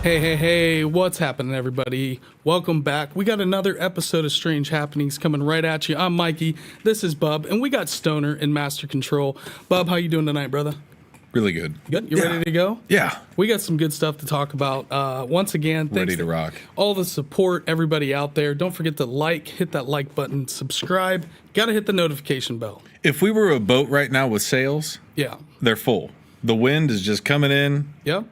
Hey, what's happening, everybody? Welcome back. We got another episode of Strange Happenings coming right at you. I'm Mikey, this is Bub, and we got Stoner in Master Control. Bub, how you doing tonight, brother? Really good. Good? You ready to go? Yeah. We got some good stuff to talk about. Once again, thanks Ready to rock. all the support, everybody out there. Don't forget to hit that like button, subscribe. Got to hit the notification bell. If we were a boat right now with sails, Yeah. they're full. The wind is just coming in. Yep.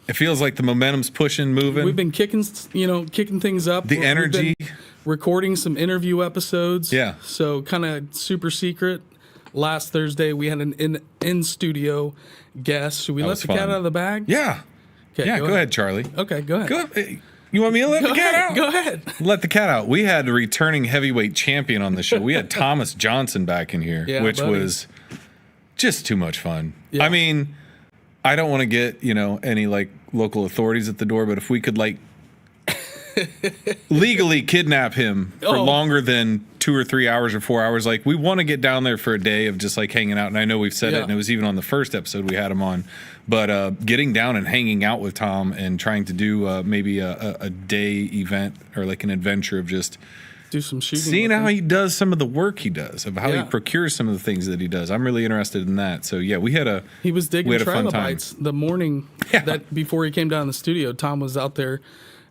It feels like the momentum's pushing, moving. We've been kicking things up. The energy. We've been recording some interview episodes. Yeah. So kind of super secret. Last Thursday, we had an in-studio guest. Should we let the cat out of the bag? Yeah. Okay, Go ahead, Charlie. Okay, go ahead. Go ahead. You want me to let the cat out? Go ahead. Let the cat out. We had a returning heavyweight champion on the show. We had Thomas Johnson back in here, which was just too much fun. Yeah. I mean, I don't want to get, any local authorities at the door, but if we could legally kidnap him for longer than 2 or 3 hours or 4 hours, we want to get down there for a day of just hanging out. And I know we've said it, and it was even on the first episode we had him on, but getting down and hanging out with Tom and trying to do maybe a day event or an adventure of just do some shooting, seeing how he does some of the work he does, of how he procures some of the things that he does. I'm really interested in that. So yeah, he was digging trilobites the morning that before he came down in the studio. Tom was out there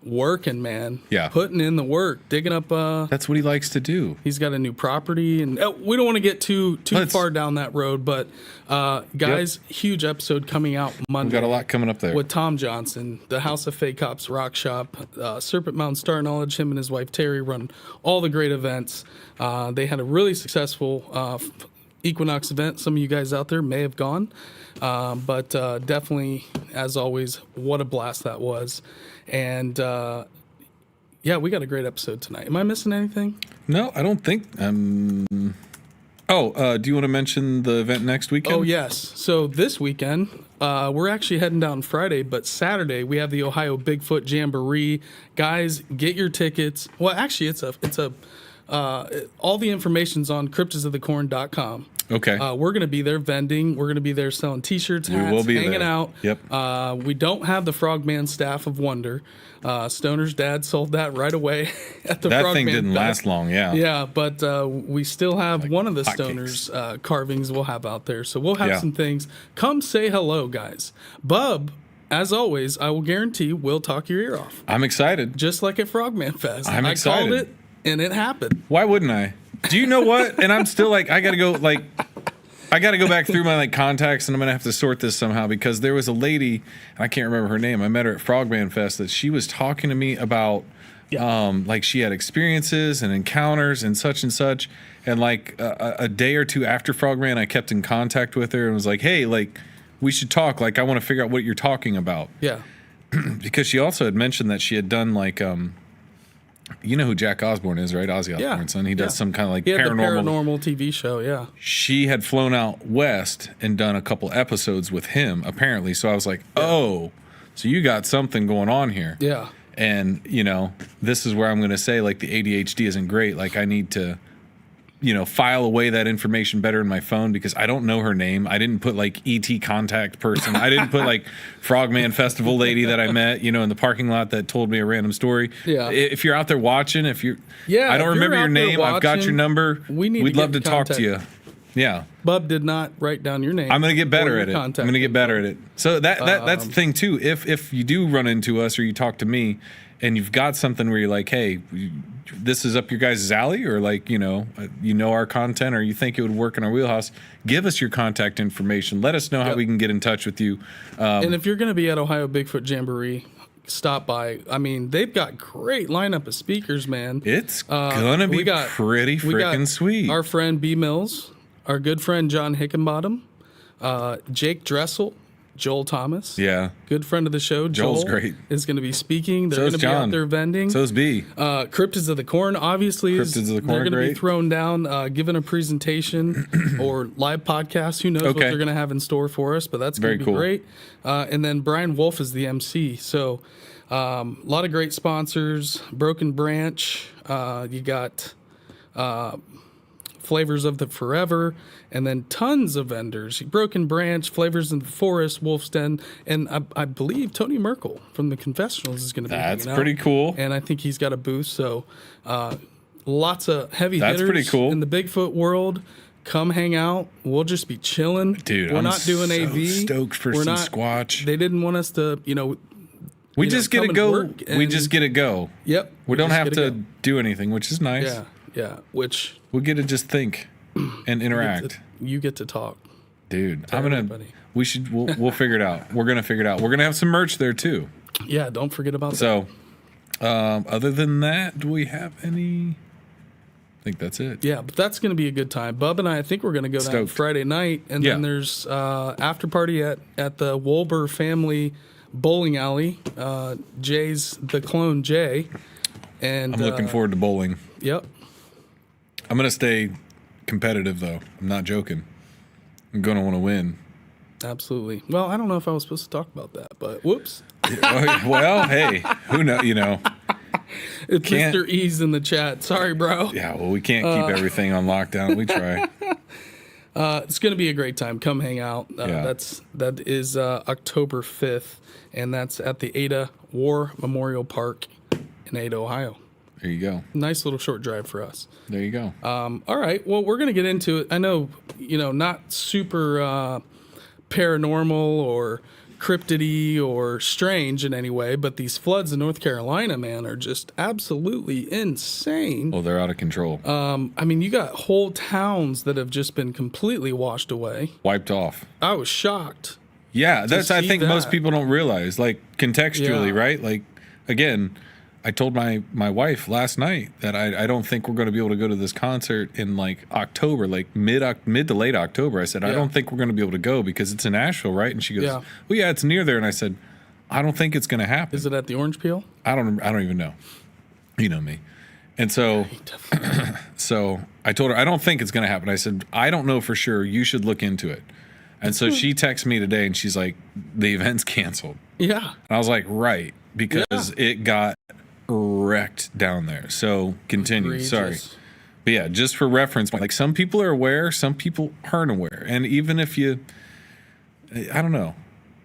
working, man. Yeah, putting in the work, digging up. That's what he likes to do. He's got a new property, and we don't want to get too far down that road. But guys, huge episode coming out Monday. We've got a lot coming up there with Tom Johnson, the House of Fake Cops Rock Shop, Serpent Mountain Star Knowledge. Him and his wife Terry run all the great events. They had a really successful Equinox event. Some of you guys out there may have gone, but definitely, as always, what a blast that was. And we got a great episode tonight. Am I missing anything? No, I don't think. Do you want to mention the event next weekend? Oh, yes. So this weekend, we're actually heading down Friday, but Saturday we have the Ohio Bigfoot Jamboree. Guys, get your tickets. Well, actually, it's all the information's on cryptidsofthecorn.com. Okay. We're going to be there vending. We're going to be there selling T-shirts, hats, we will be hanging there. out. Yep. We don't have the Frogman Staff of Wonder. Stoner's dad sold that right away at the That Frogman thing didn't last long, yeah. Yeah, but we still have one of the Stoner's carvings we'll have out there. So we'll have some things. Come say hello, guys. Bub, as always, I will guarantee we'll talk your ear off. I'm excited. Just like at Frogman Fest. I'm excited. I called it, and it happened. Why wouldn't I? Do you know what? And I'm still I got to go, I got to go back through my contacts, and I'm going to have to sort this somehow, because there was a lady, and I can't remember her name. I met her at Frogman Fest, that she was talking to me about, she had experiences and encounters and such, and a day or two after Frogman, I kept in contact with her and was like, hey, we should talk. I want to figure out what you're talking about. Yeah. Because she also had mentioned that she had done you know who Jack Osborne is, right? Ozzy Osbourne's son. He does some kind of paranormal TV show, yeah. She had flown out west and done a couple episodes with him, apparently. So I was like, so you got something going on here. Yeah. And, this is where I'm going to say, the ADHD isn't great. I need to, file away that information better in my phone, because I don't know her name. I didn't put ET contact person. I didn't put Frogman Festival lady that I met, in the parking lot that told me a random story. Yeah. If you're out there watching, I don't remember your name. I've got your number. We'd love to talk to you. Yeah. Bub did not write down your name. I'm going to get better at it. I'm going to get better at it. So that's the thing too. If you do run into us or you talk to me and you've got something where you're like, hey, this is up your guys' alley, or our content, or you think it would work in our wheelhouse, give us your contact information. Let us know how we can get in touch with you. And if you're going to be at Ohio Bigfoot Jamboree, stop by. I mean, they've got great lineup of speakers, man. It's going to be pretty freaking sweet. Our friend B. Mills, our good friend John Hickenbottom, Jake Dressel, Joel Thomas. Yeah. Good friend of the show. Joel's great. Is going to be speaking. They're going to be out there vending. So's B. Cryptids of the Corn, obviously. They're going to be thrown down, giving a presentation or live podcast. Who knows what they're going to have in store for us, but that's going to be great. And then Brian Wolf is the MC. So a lot of great sponsors. Broken Branch. You got Flavors of the Forever, and then tons of vendors. Broken Branch, Flavors in the Forest, Wolf's Den, and I believe Tony Merkel from the Confessionals is going to be That's hanging out. pretty cool. And I think he's got a booth, so lots of heavy That's hitters pretty cool. in the Bigfoot world. Come hang out. We'll just be chilling. Dude, we're I'm not doing so AV. stoked for we're some not, Squatch. They didn't want us to, We just get to go. We just get to go. Yep. We don't just have get to go. do anything, which is nice. Yeah. Which We get to just think and interact. you get to talk. Dude, to I'm gonna. everybody. We'll figure it out. We're gonna figure it out. We're gonna have some merch there too. Yeah, don't forget about that. So, other than that, do we have any? I think that's it. Yeah, but that's going to be a good time. Bub and I think we're going to go down Stoked. Friday night, and Yeah. then there's after party at the Wolber family bowling alley. Jay's the clone Jay, and I'm looking forward to bowling. Yep. I'm gonna stay competitive though. I'm not joking. I'm gonna want to win. Absolutely. Well, I don't know if I was supposed to talk about that, but whoops. Well, hey, who know? You know. It's Can't- Mr. E's in the chat. Sorry, bro. Yeah. Well, we can't keep everything on lockdown. We try. It's going to be a great time. Come hang out. Yeah. That is October 5th, and that's at the Ada War Memorial Park in Ada, Ohio. There you go. Nice little short drive for us. There you go. All right. Well, we're going to get into it. I know, not super paranormal or cryptidy or strange in any way, but these floods in North Carolina, man, are just absolutely insane. Well, they're out of control. I mean, you got whole towns that have just been completely washed away. Wiped off. I was shocked. Yeah, that's. I see think most that. people don't realize, like contextually, Yeah. right? Like, again, I told my wife last night that I don't think we're going to be able to go to this concert in like October, like mid to late October. I said I Yeah. don't think we're going to be able to go because it's in Nashville, right? And she goes, Yeah. "Well, yeah, it's near there." And I said, "I don't think it's going to happen. Is it at the Orange Peel? I don't even know. You know me." And so so I told her I don't think it's going to happen. I said I don't know for sure. You should look into it. And so she texted me today and she's like, "The event's canceled." Yeah. And I was like, "Right," because it got wrecked down there. So continue. Egregious. Sorry. But yeah, just for reference, like some people are aware, some people aren't aware. And even if I don't know,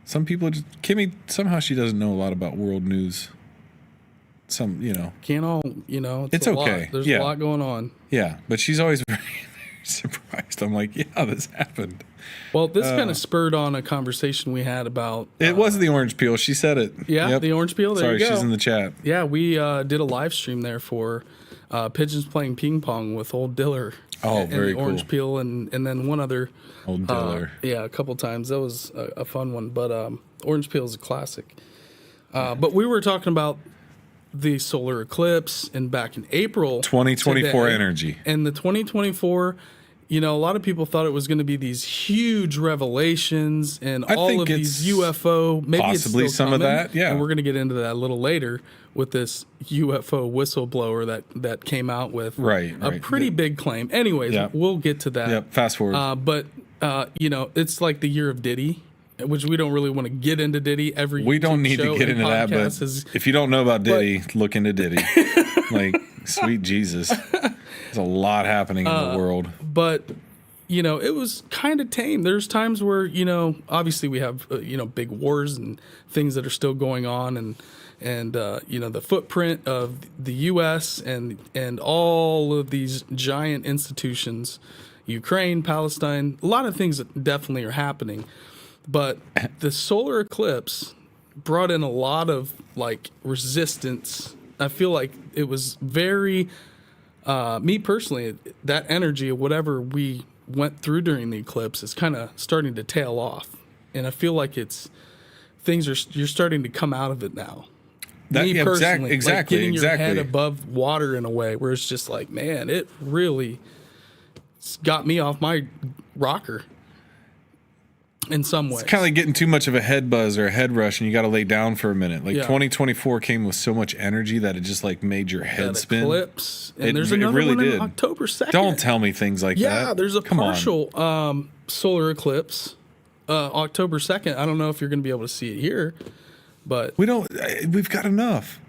some people just, Kimmy, somehow she doesn't know a lot about world news. Can't all, It's a okay. lot. There's Yeah. a lot going on. Yeah, but she's always very, very surprised. I'm like, yeah, this happened. Well, this kind of spurred on a conversation we had about. It was the orange peel. She said it. Yeah, Yep. the Orange Peel. There Sorry, you go. she's in the chat. Yeah, we did a live stream there for Pigeons Playing Ping Pong with Old Diller. Oh, and very the Orange cool. Peel and then one other. Old Diller. Yeah, a couple times. That was a fun one. But Orange Peel is a classic. But we were talking about the solar eclipse and back in April. 2024 today. energy. And the 2024, a lot of people thought it was going to be these huge revelations and I all think of these it's UFO. Maybe possibly it's still some of coming, that, yeah. And we're going to get into that a little later with this UFO whistleblower that came out with Right. a pretty big claim. Anyways, Yeah. we'll get to that. Yep. Fast forward. But it's like the year of Diddy, which we don't really want to get into Diddy every. We don't YouTube need to show get and into that, but podcast is- if you don't know about Diddy, look into Diddy. Like, sweet Jesus. There's a lot happening in the world. But it was kind of tame. There's times where obviously we have big wars and things that are still going on, and the footprint of the U.S. and all of these giant institutions, Ukraine, Palestine, a lot of things that definitely are happening. But the solar eclipse brought in a lot of resistance. I feel like it was very, me personally, that energy of whatever we went through during the eclipse is kind of starting to tail off. And I feel like you're starting to come out of it now. Me personally, exactly, getting your head exactly. above water in a way where it's just like, man, it really got me off my rocker in some ways. Kind of like getting too much of a head buzz or a head rush, and you got to lay down for a minute. Like Yeah. 2024 came with so much energy that it just made your head That spin. eclipse, and It- there's it another really one did. in October 2nd. Don't tell me things like that. Yeah, there's a Come on. partial solar eclipse, October 2nd. I don't know if you're going to be able to see it here, but We've got enough.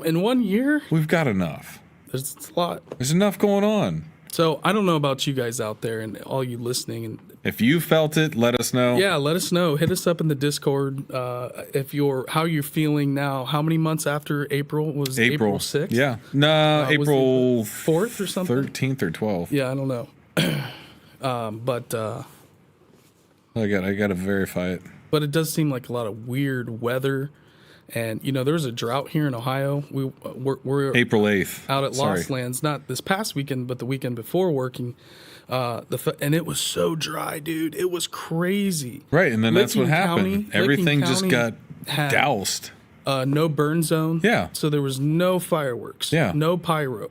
in 1 year, We've got enough. there's a lot. There's enough going on. So I don't know about you guys out there and all you listening. And If you felt it, let us know. yeah, let us know. Hit us up in the Discord. How you're feeling now. How many months after April was April 6th? Yeah. No, April 4th or something. 13th or 12th. Yeah, I don't know. I got to verify it. But it does seem like a lot of weird weather. And, there's a drought here in Ohio. We're April 8th. out at Lost Lands, not this past weekend, but the weekend before working. And it was so dry, dude. It was crazy. Right, and then that's what happened. Everything just got had, doused. No burn zone. Yeah. So there was no fireworks. Yeah. No pyro.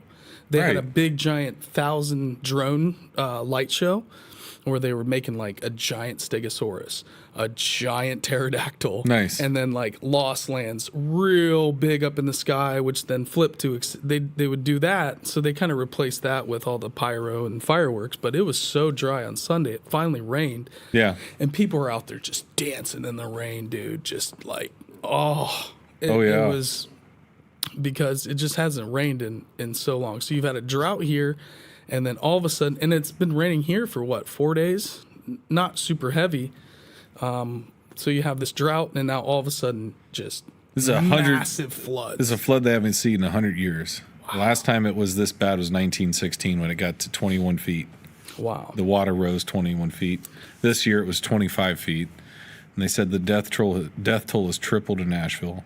They had Right. a big, giant 1,000 drone light show where they were making like a giant stegosaurus, a giant pterodactyl. Nice. And then like Lost Lands, real big up in the sky, which then flipped to, they would do that. So they kind of replaced that with all the pyro and fireworks. But it was so dry on Sunday. It finally rained. Yeah. And people were out there just dancing in the rain, dude. Just like, It was because it just hasn't rained in so long. So you've had a drought here, and then all of a sudden, and it's been raining here for 4 days? Not super heavy. So you have this drought, and now all of a sudden, just This is massive floods. This is a flood they haven't seen in 100 years. Wow. Last time it was this bad was 1916 when it got to 21 feet. Wow. The water rose 21 feet. This year it was 25 feet. And they said the death toll has tripled in Nashville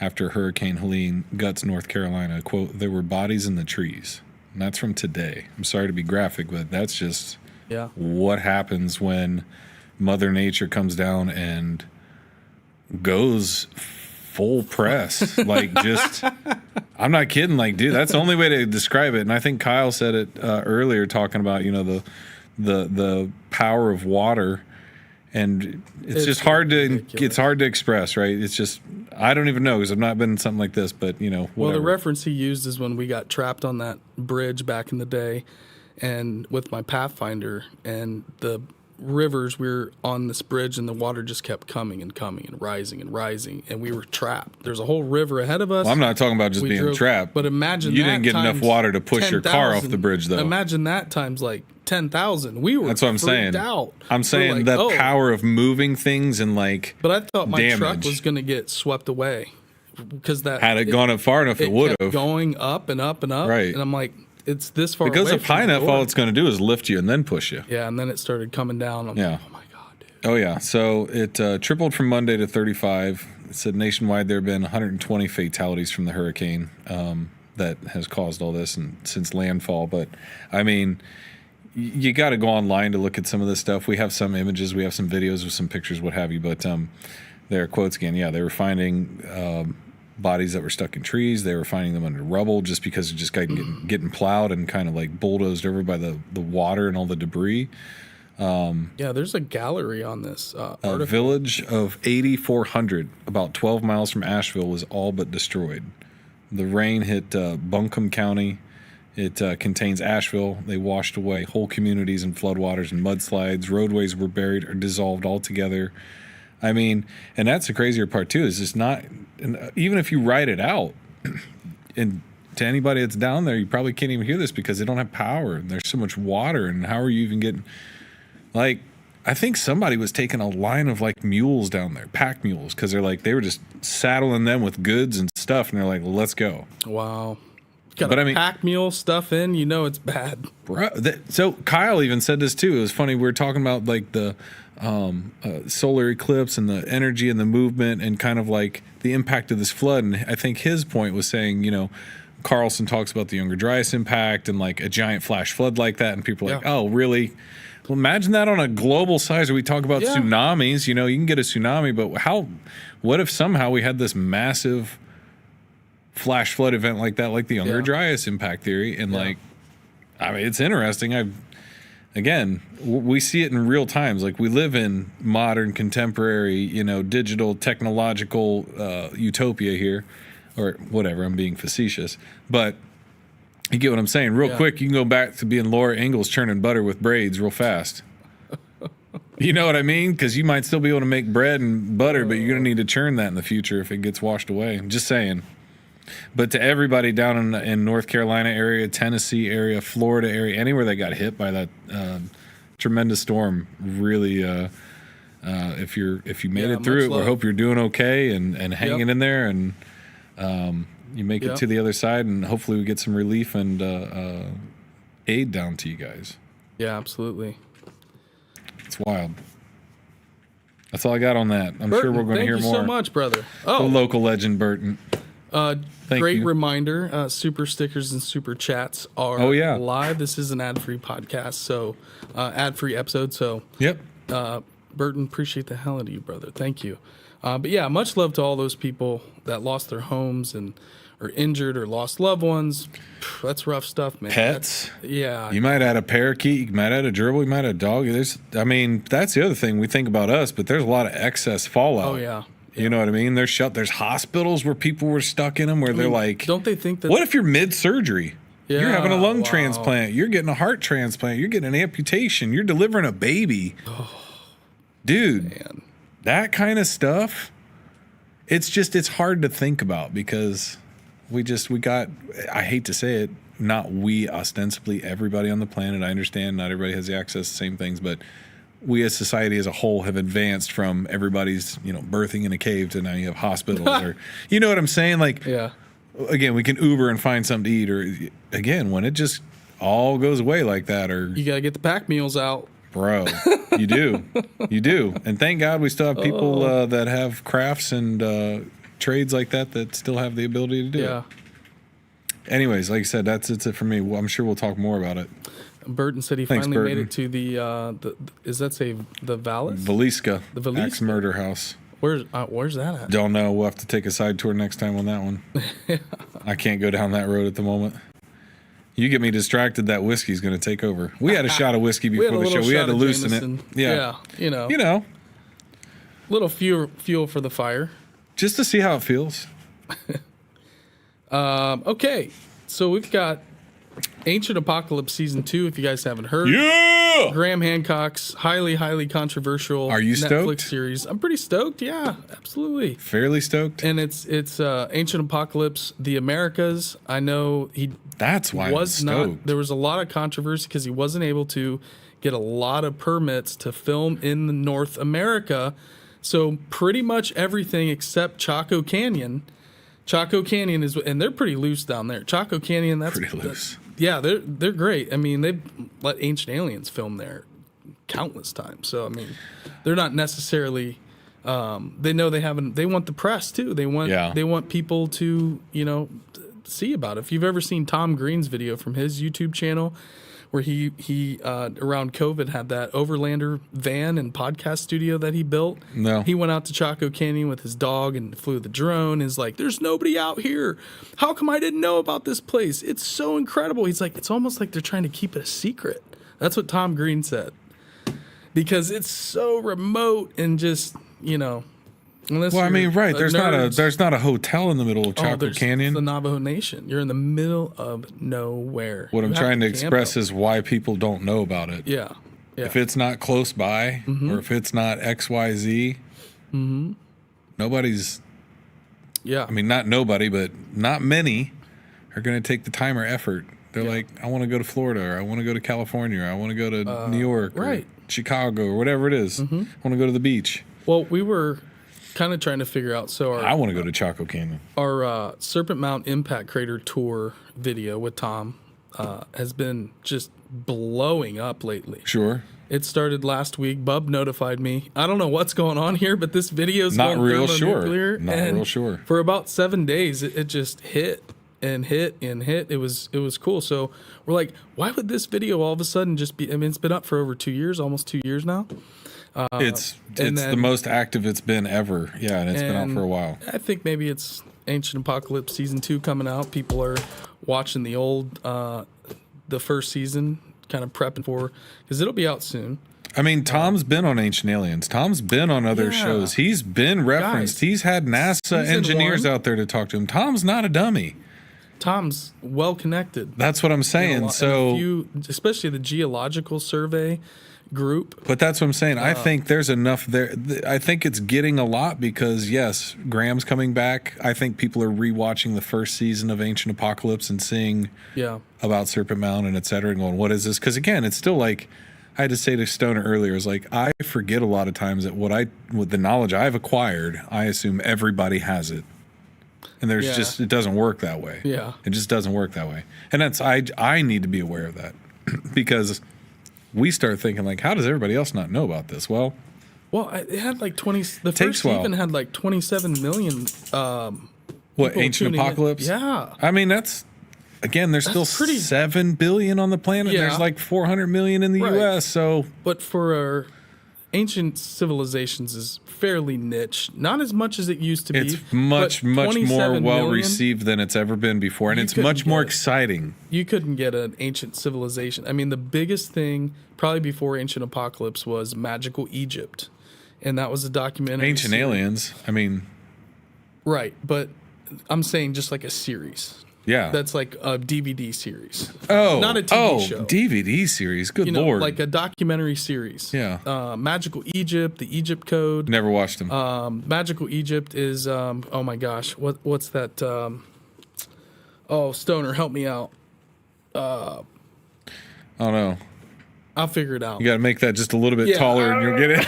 after Hurricane Helene guts North Carolina. Quote, there were bodies in the trees. And that's from today. I'm sorry to be graphic, but that's just what happens when Mother Nature comes down and goes full press. Like, just, I'm not kidding. Like, dude, that's the only way to describe it. And I think Kyle said it earlier, talking about, the power of water. And it's just hard it's hard to express, right? It's just, I don't even know because I've not been in something like this, but whatever. Well, the reference he used is when we got trapped on that bridge back in the day, and with my Pathfinder and the rivers, we were on this bridge and the water just kept coming and coming and rising, and we were trapped. There's a whole river ahead of us. Well, I'm not talking about just being trapped. But imagine you that didn't get enough water to push 10, your car off the bridge, though. Imagine that times like 10,000. We were. That's what I'm saying. Out. I'm saying the power of moving things and like. But I thought my truck was going to get swept away because that had it gone up far enough, it would have going up and up and up. Right. And I'm like, it's this far because away of high enough. All it's going to do is lift you and then push you. Yeah, and then it started coming down. I'm like, oh my god, dude. Oh yeah. So it tripled from Monday to 35. It said nationwide there have been 120 fatalities from the hurricane that has caused all this and since landfall. But I mean, you got to go online to look at some of this stuff. We have some images, we have some videos with some pictures, what have you. But there are quotes again. Yeah, they were finding bodies that were stuck in trees. They were finding them under rubble just because it just getting plowed and kind of like bulldozed over by the water and all the debris. Yeah, there's a gallery on this article. A village of 8,400, about 12 miles from Asheville, was all but destroyed. The rain hit Buncombe County. It contains Asheville. They washed away whole communities in floodwaters and mudslides. Roadways were buried or dissolved altogether. I mean, and that's the crazier part too, is it's not, and even if you write it out, and to anybody that's down there, you probably can't even hear this because they don't have power and there's so much water, and how are you even getting, like, I think somebody was taking a line of like mules down there, pack mules, because they were just saddling them with goods and stuff, and they're like, let's go. Wow. Got pack mule stuff in, it's bad. Bro, so Kyle even said this too. It was funny. We were talking about like the solar eclipse and the energy and the movement and kind of like the impact of this flood. And I think his point was saying, Carlson talks about the Younger Dryas impact and like a giant flash flood like that. And people are like, oh, really? Well, imagine that on a global size. We talk about tsunamis. You can get a tsunami, but what if somehow we had this massive flash flood event like that, like the Younger Dryas impact theory? And like, I mean, it's interesting. We see it in real times. Like, we live in modern, contemporary, digital, technological utopia here, or whatever. I'm being facetious, but you get what I'm saying. Real quick, you can go back to being Laura Ingalls churning butter with braids real fast. You know what I mean? Because you might still be able to make bread and butter, but you're going to need to churn that in the future if it gets washed away. I'm just saying. But to everybody down in North Carolina area, Tennessee area, Florida area, anywhere that got hit by that tremendous storm, really, if you made it through it, we hope you're doing okay and hanging in there, and you make it to the other side, and hopefully we get some relief and aid down to you guys. Yeah, absolutely. It's wild. That's all I got on that. I'm sure we're going to hear more. Thank you so much, brother. The local legend, Burton. Great reminder. Super stickers and super chats are live. This is an ad-free podcast, so ad-free episode. So, Burton, appreciate the hell out of you, brother. Thank you. But yeah, much love to all those people that lost their homes and are injured or lost loved ones. That's rough stuff, man. Pets. Yeah. You might add a parakeet. You might add a gerbil. You might add a dog. That's the other thing we think about us, but there's a lot of excess fallout. Oh, yeah. You know what I mean? There's hospitals where people were stuck in them where they're like, don't they think that? What if you're mid-surgery? Yeah, you're having a lung transplant. You're getting a heart transplant. You're getting an amputation. You're delivering a baby. Dude, man. That kind of stuff, it's hard to think about because we got, I hate to say it, not we ostensibly, everybody on the planet. I understand not everybody has the access to the same things, but we as society as a whole have advanced from everybody's, birthing in a cave to now you have hospitals or, you know what I'm saying? Like, again, we can Uber and find something to eat, or again, when it just all goes away like that, or you got to get the pack meals out. Bro, you do. And thank God we still have people that have crafts and trades like that still have the ability to do it. Anyways, like I said, it's it for me. Well, I'm sure we'll talk more about it. Burton said he finally made it to the Vallis? Valiska. The Valiska. Axe murder house. Where's that at? Don't know. We'll have to take a side tour next time on that one. I can't go down that road at the moment. You get me distracted, that whiskey's going to take over. We had a shot of whiskey before the show. We had to loosen Jameson. it. Yeah. Little fuel for the fire. Just to see how it feels. Okay. So we've got Ancient Apocalypse Season 2, if you guys haven't heard. Yeah! Graham Hancock's highly, highly controversial Netflix series. I'm pretty stoked. Yeah, absolutely. Fairly stoked. And it's Ancient Apocalypse, The Americas. I know That's why I'm stoked. There was a lot of controversy because he wasn't able to get a lot of permits to film in the North America. So pretty much everything except Chaco Canyon. Chaco Canyon is, and they're pretty loose down there. Chaco Canyon, that's pretty loose. Yeah, they're great. I mean, they've let Ancient Aliens film there countless times. So I mean, they're not necessarily. They know they haven't. They want the press too. They want people to see about it. If you've ever seen Tom Green's video from his YouTube channel, where he around COVID had that Overlander van and podcast studio that he built. No. He went out to Chaco Canyon with his dog and flew the drone. Is like, there's nobody out here. How come I didn't know about this place? It's so incredible. He's like, it's almost like they're trying to keep it a secret. That's what Tom Green said. Because it's so remote and just, Unless well, I mean, right. There's not a hotel in the middle of Chaco Canyon. The Navajo Nation. You're in the middle of nowhere. What I'm trying to express is why people don't know about it. Yeah. If it's not close by, or if it's not XYZ, nobody's. Yeah. I mean, not nobody, but not many are going to take the time or effort. They're like, I want to go to Florida, or I want to go to California, or I want to go to New York, or Chicago, or whatever it is. I want to go to the beach. Well, we were kind of trying to figure out. So I want to go to Chaco Canyon. Our Serpent Mound Impact Crater Tour video with Tom has been just blowing up lately. Sure. It started last week. Bub notified me. I don't know what's going on here, but this video's not going real down sure. Nuclear, not real sure. For about 7 days, it just hit and hit and hit. It was cool. So we're like, why would this video all of a sudden just be? I mean, it's been up for over 2 years, almost 2 years now. It's the most active it's been ever. Yeah, and it's been out for a while. I think maybe it's Ancient Apocalypse Season 2 coming out. People are watching the old, the first season, kind of prepping for, because it'll be out soon. I mean, Tom's been on Ancient Aliens. Tom's been on other shows. He's been referenced. He's had NASA engineers out there to talk to him. Tom's not a dummy. Tom's well connected. That's what I'm saying. Especially the Geological Survey group. But that's what I'm saying. I think there's enough there. I think it's getting a lot because, yes, Graham's coming back. I think people are rewatching the first season of Ancient Apocalypse and seeing about Serpent Mound and et cetera and going, what is this? Because, again, it's still like, I had to say to Stoner earlier, is like, I forget a lot of times that with the knowledge I've acquired, I assume everybody has it. And there's just, it doesn't work that way. Yeah. It just doesn't work that way. And that's, I need to be aware of that because we start thinking like, how does everybody else not know about this? Well, it had like 20, the first season had like 27 million. What, Ancient Apocalypse? Yeah. I mean, that's, again, there's still 7 billion on the planet. Yeah. There's like 400 million in the U.S. So, but for ancient civilizations is fairly niche, not as much as it used to be. It's much more well received than it's ever been before, and it's much more exciting. You couldn't get an ancient civilization. I mean, the biggest thing probably before Ancient Apocalypse was Magical Egypt, and that was a documentary. Ancient Aliens. I mean, right, but I'm saying just like a series. Yeah. That's like a DVD series. Oh. Not a TV show. DVD series. Good Lord. Like a documentary series. Yeah. Magical Egypt, the Egypt Code. Never watched them. Magical Egypt is, oh my gosh, what's that? Stoner, help me out. Oh, no. I'll figure it out. You got to make that just a little bit taller and you'll get it.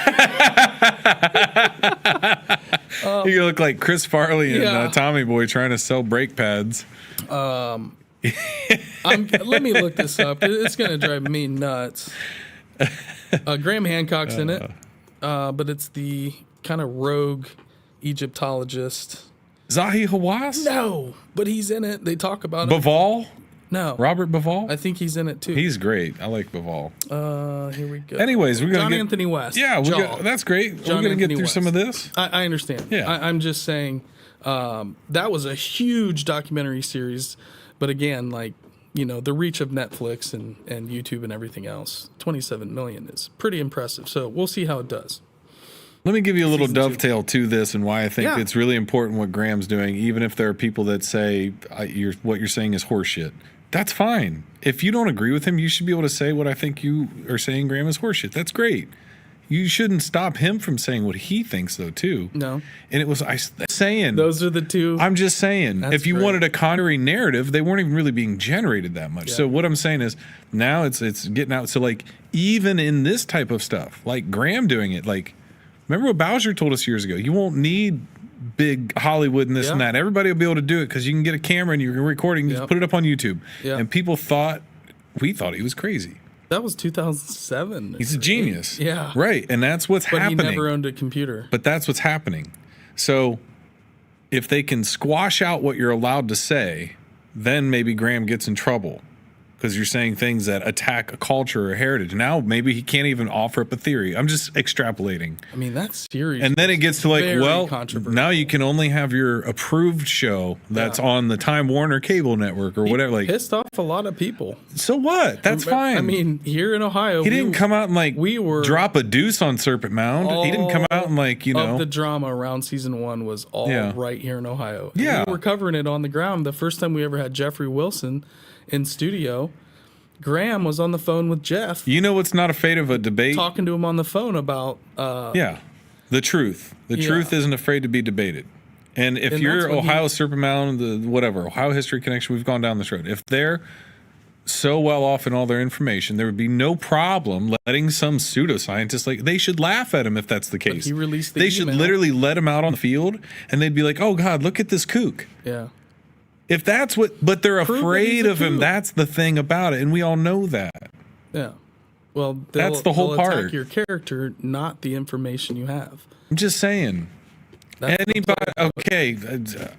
You look like Chris Farley and Tommy Boy trying to sell brake pads. Let me look this up. It's going to drive me nuts. Graham Hancock's in it, but it's the kind of rogue Egyptologist. Zahi Hawass? No, but he's in it. They talk about it. Baval? No. Robert Baval? I think he's in it too. He's great. I like Baval. Here we go. Anyways, we're going to Anthony West. Yeah, that's great. We're going to get through some of this. I understand. Yeah. I'm just saying that was a huge documentary series. But again, like, the reach of Netflix and YouTube and everything else, 27 million is pretty impressive. So we'll see how it does. Let me give you a little dovetail to this and why I think it's really important what Graham's doing, even if there are people that say what you're saying is horseshit. That's fine. If you don't agree with him, you should be able to say what I think you are saying, Graham, is horseshit. That's great. You shouldn't stop him from saying what he thinks, though, too. No. And it was saying. Those are the two. I'm just saying. If you wanted a contrary narrative, they weren't even really being generated that much. Yeah. So what I'm saying is now it's getting out. So, like, even in this type of stuff, like Graham doing it, like, remember what Bowser told us years ago? You won't need big Hollywood and this and that. Everybody will be able to do it because you can get a camera and you're recording, just put it up on YouTube. Yeah. And people we thought he was crazy. That was 2007. He's a genius. Yeah. Right. And that's what's happening. But he never owned a computer. But that's what's happening. So if they can squash out what you're allowed to say, then maybe Graham gets in trouble. Because you're saying things that attack a culture or heritage. Now maybe he can't even offer up a theory. I'm just extrapolating. I mean, that's serious. And then it gets to like, well, now you can only have your approved show that's on the Time Warner cable network or whatever. Like, pissed off a lot of people. So what? That's fine. I mean, here in Ohio, he didn't come out and like drop a deuce on Serpent Mound. He didn't come out and like, the drama around season 1 was all right here in Ohio. Yeah. We were covering it on the ground. The first time we ever had Jeffrey Wilson in studio, Graham was on the phone with Jeff. You know what's not afraid of a debate? Talking to him on the phone about the truth. The truth isn't afraid to be debated. And if you're Ohio Serpent Mound, Ohio History Connection, we've gone down this road. If they're so well off in all their information, there would be no problem letting some pseudoscientist, they should laugh at him if that's the case. He released They should literally let him out on the field and they'd be like, oh God, look at this kook. Yeah. If that's but they're afraid of him. That's the thing about it, and we all know that. Yeah. Well, that's the whole part. Attack your character, not the information you have. I'm just saying. Anybody? Okay.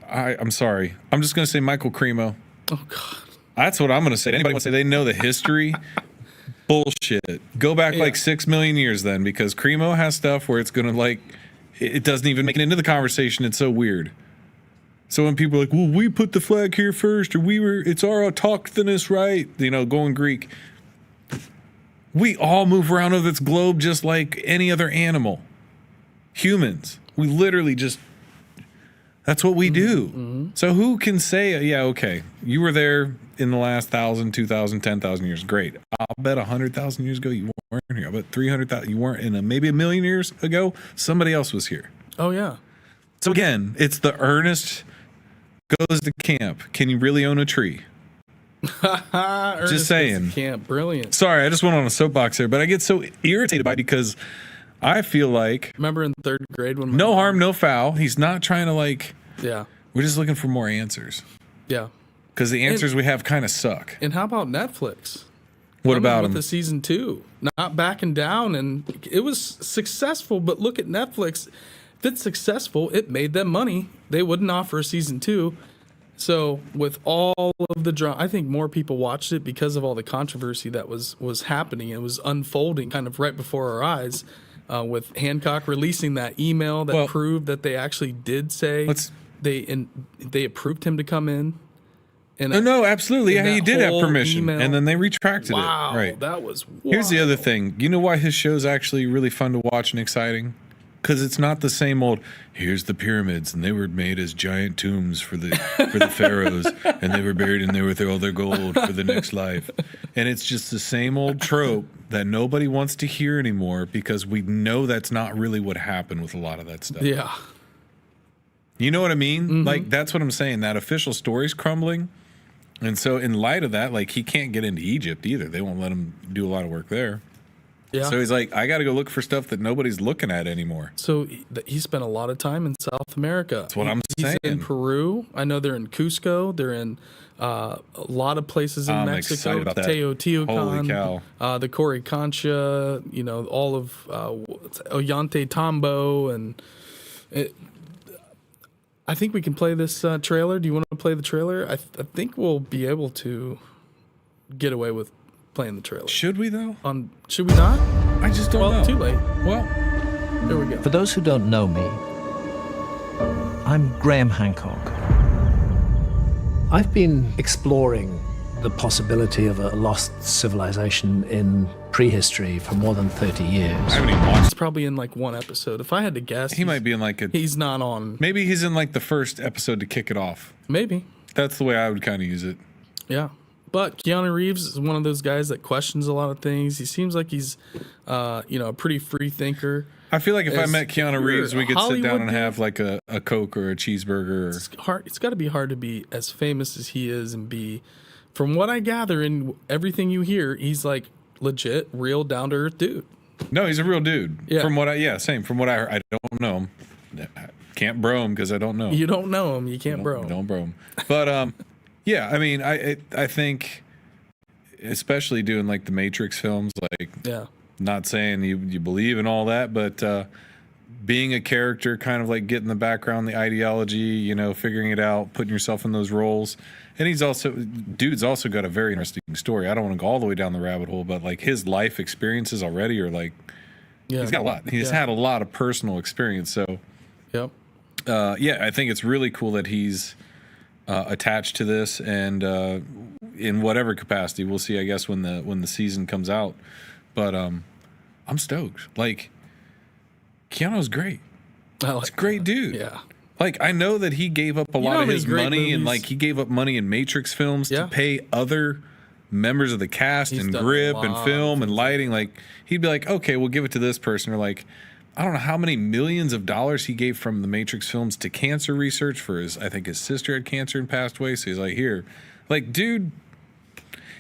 I'm sorry. I'm just going to say Michael Cremo. Oh God. That's what I'm going to say. Anybody want to say they know the history? Bullshit. Go back like 6 million years then, because Cremo has stuff where it's going to it doesn't even make it into the conversation. It's so weird. So when people are like, well, we put the flag here first, or it's our autochthonous right, going Greek. We all move around over this globe just like any other animal. Humans. We literally that's what we do. Mm-hmm. So who can say, okay, you were there in the last 1,000, 2,000, 10,000 years. Great. I'll bet 100,000 years ago you weren't. weren't here. But 300,000, you weren't in maybe a million years ago. Somebody else was here. Oh yeah. So again, it's the Ernest goes to camp. Can you really own a tree? Just saying. Camp, brilliant. Sorry, I just went on a soapbox there, but I get so irritated by it because I feel like remember in third grade when no harm, no foul. He's not trying to like. Yeah. We're just looking for more answers. Yeah. Because the answers we have kind of suck. And how about Netflix? What about them? With the season 2, not backing down, and it was successful. But look at Netflix. If it's successful, it made them money. They wouldn't offer a season 2. So with all of the drama, I think more people watched it because of all the controversy that was happening. It was unfolding kind of right before our eyes. With Hancock releasing that email that proved that they actually did say they approved him to come in. And no, absolutely. Yeah, he did have permission. Email. And then they retracted it. Right. That was wild. Here's the other thing. You know why his show's actually really fun to watch and exciting? Because it's not the same old, here's the pyramids, and they were made as giant tombs for the pharaohs, and they were buried in there with all their gold for the next life. And it's just the same old trope that nobody wants to hear anymore because we know that's not really what happened with a lot of that stuff. Yeah. You know what I mean? Mm-hmm. Like, that's what I'm saying. That official story's crumbling. And so in light of that, like, he can't get into Egypt either. They won't let him do a lot of work there. Yeah. So he's like, I got to go look for stuff that nobody's looking at anymore. So he spent a lot of time in South America. That's what I'm saying. He's in Peru. I know they're in Cusco. They're in a lot of places in Mexico. Excited about that. Teotihuacan. Holy cow. The Coricancha, all of Ollantaytambo. And I think we can play this trailer. Do you want to play the trailer? I think we'll be able to get away with playing the trailer. Should we, though? Should we not? I just don't know. Well, too late. Well, here we go. For those who don't know me, I'm Graham Hancock. I've been exploring the possibility of a lost civilization in prehistory for more than 30 years. I haven't even watched. It's probably in like one episode. If I had to guess, he might be in like he's not on. Maybe he's in like the first episode to kick it off. Maybe. That's the way I would kind of use it. Yeah. But Keanu Reeves is one of those guys that questions a lot of things. He seems like he's, a pretty free thinker. I feel like if I met Keanu Reeves, we could sit down and have like a Coke or a cheeseburger. It's got to be hard to be as famous as he is and be, from what I gather and everything you hear, he's like legit, real, down to earth dude. No, he's a real dude. Yeah. Same. From what I heard, I don't know him. Can't bro him because I don't know him. You don't know him. You can't bro him. Don't bro him. But yeah, I mean, I think, especially doing like the Matrix films, like, yeah, not saying you believe in all that, but being a character, kind of like getting the background, the ideology, figuring it out, putting yourself in those roles. And dude's also got a very interesting story. I don't want to go all the way down the rabbit hole, but like his life experiences already are like, he's got a lot. He's had a lot of personal experience. So, yep. I think it's really cool that he's attached to this, and in whatever capacity, we'll see, I guess, when the season comes out. But I'm stoked. Like, Keanu's great. He's a great dude. Yeah. Like, I know that he gave up a lot of his money, and like he gave up money in Matrix films to pay other members of the cast and grip and film and lighting. Like, he'd be like, okay, we'll give it to this person, or like, I don't know how many millions of dollars he gave from the Matrix films to cancer research for I think his sister had cancer and passed away. So he's like, here, like, dude,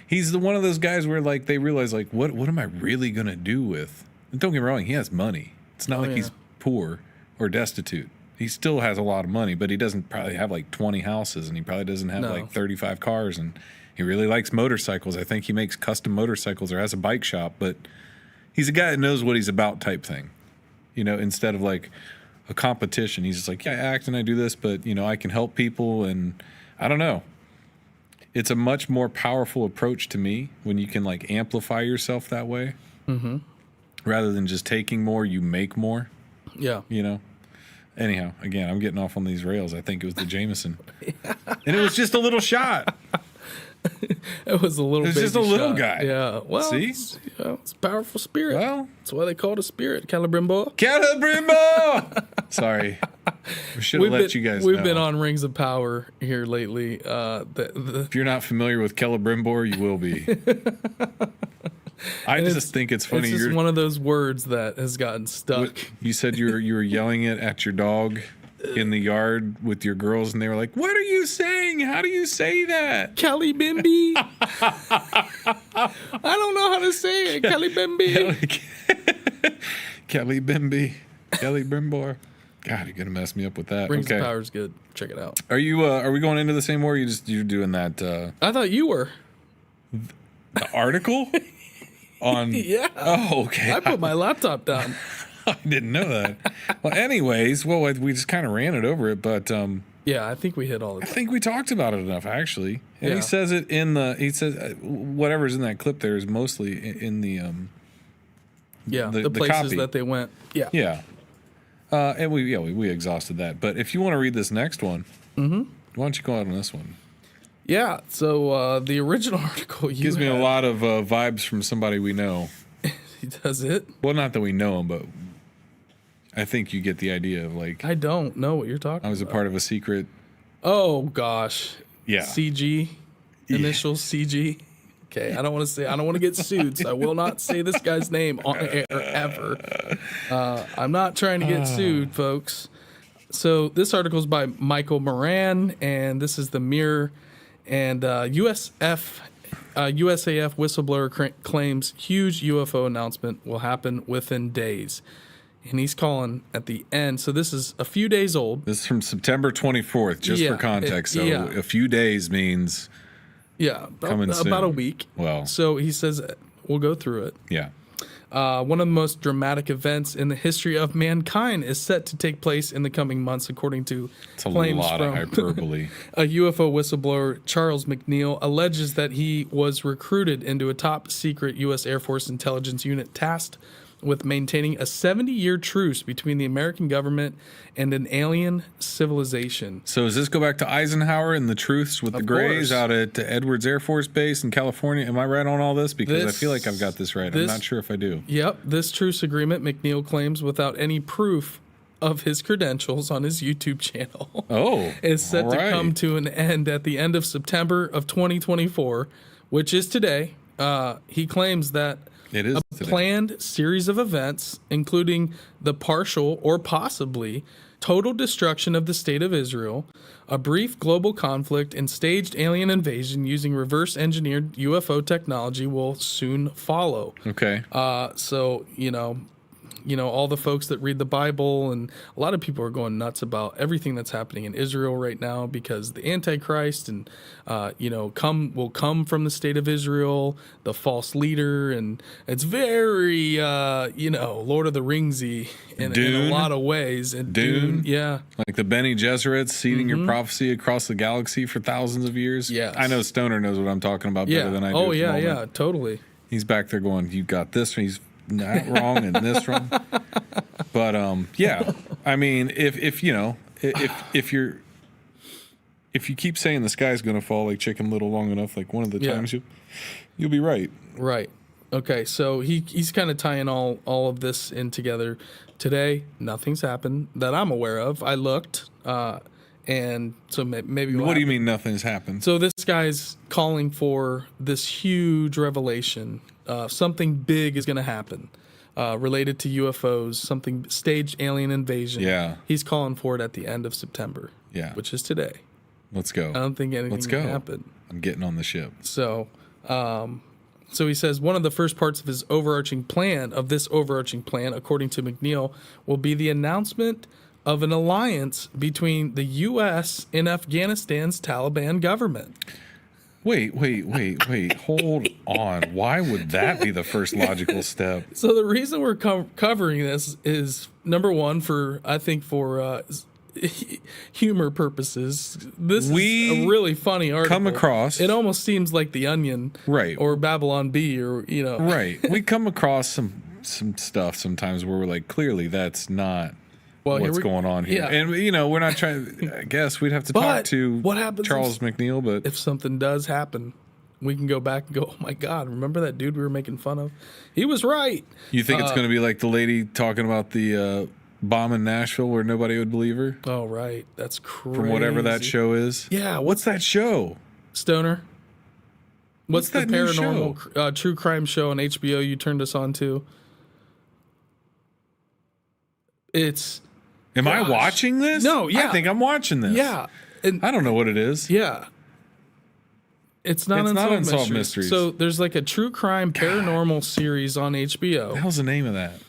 he's one of those guys where like they realize like, what am I really going to do with? And don't get me wrong, he has money. It's not he's poor or destitute. He still has a lot of money, but he doesn't probably have like 20 houses, and he probably doesn't have like 35 cars, and he really likes motorcycles. I think he makes custom motorcycles or has a bike shop, but he's a guy that knows what he's about type thing. Instead of like a competition, he's just like, yeah, I act and I do this, but I can help people, and I don't know. It's a much more powerful approach to me when you can like amplify yourself that way, rather than just taking more, you make more. Yeah. Anyhow, again, I'm getting off on these rails. I think it was the Jameson, and it was just a little shot. It was a little. It's just a little guy. Yeah. Well, see, it's a powerful spirit. Well, that's why they call it a spirit, Calibrimbo. Sorry, we should have let you guys know. We've been on Rings of Power here lately. If you're not familiar with Celebrimbor, you will be. I And just think it's funny. It's just one of those words that has gotten stuck. You said you were yelling it at your dog in the yard with your girls, and they were like, "What are you saying? How do you say that?" Kelly Bimby. I don't know how to say it. Kelly Bimby. Kelly Bimby. Kelly Brimbor. God, you're gonna mess me up with that. Rings okay. of Power is good. Check it out. Are you? Are we going into the same war? Or you're doing that I thought you were. the article on? Yeah. Oh, okay. I put my laptop down. I didn't know that. Well, anyways, we just kind of ran it over it, but Yeah, I think we hit all I the think we talked about it enough, actually. And Yeah. he says it in the. He says whatever's in that clip there is mostly in the. the places copy. that they went. Yeah. Yeah. And we exhausted that. But if you want to read this next one, why don't you go out on this one? Yeah. So the original article Gives me a lot of vibes from somebody we know. He does it. Well, not that we know him, but I think you get the idea of like I don't know what you're talking I was a about. part of a secret. Oh gosh. Yeah. CG. Initials CG. Okay, I don't want to get sued, so I will not say this guy's name on air ever. I'm not trying to get sued, folks. So this article is by Michael Moran, and this is the Mirror. And USAF whistleblower claims huge UFO announcement will happen within days. And he's calling at the end. So this is a few days old. This is from September 24th, just for context. A few days means Yeah, coming soon. about a week. Well. So he says we'll go through it. Yeah. One of the most dramatic events in the history of mankind is set to take place in the coming months, according to It's a claims lot from of hyperbole. a UFO whistleblower. Charles McNeil alleges that he was recruited into a top secret U.S. Air Force intelligence unit tasked with maintaining a 70-year truce between the American government and an alien civilization. So does this go back to Eisenhower and the truths with the Greys course. out at Edwards Air Force Base in California? Am I right on all this? Because I feel like I've got this right. I'm not sure if I do. Yep, this truce agreement, McNeil claims, without any proof of his credentials on his YouTube channel. Oh, is set all to right. come to an end at the end of September of 2024, which is today. He claims that It is a today. planned series of events, including the partial or possibly total destruction of the state of Israel, a brief global conflict, and staged alien invasion using reverse engineered UFO technology will soon follow. Okay. So, all the folks that read the Bible, and a lot of people are going nuts about everything that's happening in Israel right now because the Antichrist and will come from the state of Israel, the false leader, and it's very Lord of the Ringsy in a lot of ways. And Dune? yeah. Like the Bene Gesserits seeding your prophecy across the galaxy for thousands of years. Yes. I know Stoner knows what I'm talking about better than I do. Oh at the yeah, moment. yeah, totally. He's back there going, "You got this." He's that wrong and this wrong. But yeah. I mean, if you keep saying the sky's going to fall like Chicken Little long enough, like one of the times you'll be right. Right. Okay. So he's kind of tying all of this in together. Today, nothing's happened that I'm aware of. I looked, and so maybe. What do you mean nothing's happened? So this guy's calling for this huge revelation. Something big is going to happen related to UFOs. Something staged alien invasion. Yeah. He's calling for it at the end of September. Yeah. Which is today. Let's go. I don't think anything Let's go. can happen. I'm getting on the ship. So he says one of the first parts of this overarching plan, according to McNeil, will be the announcement of an alliance between the U.S. and Afghanistan's Taliban government. Wait. Hold on. Why would that be the first logical step? So the reason we're covering this is, number one, for humor purposes. This is a really funny article. Come across. It almost seems like The Onion, Right. or Babylon Bee, or Right. We come across some stuff sometimes where we're like, clearly that's not what's going on here. Yeah. And we're not trying. I guess we'd have to talk But to what happens Charles McNeil, but if something does happen, we can go back and go, oh my God, remember that dude we were making fun of? He was right. you think it's going to be like the lady talking about the bomb in Nashville where nobody would believe her Oh, right. That's crazy. from whatever that show is? Yeah. What's that show? Stoner? What's the that new paranormal true crime show on HBO you turned us on to? It's. Am I watching this? No, yeah. I think I'm watching this. Yeah. And, I don't know what it is. yeah. It's not Unsolved Mysteries. So there's like a true crime paranormal series on HBO. What the hell's the name of that?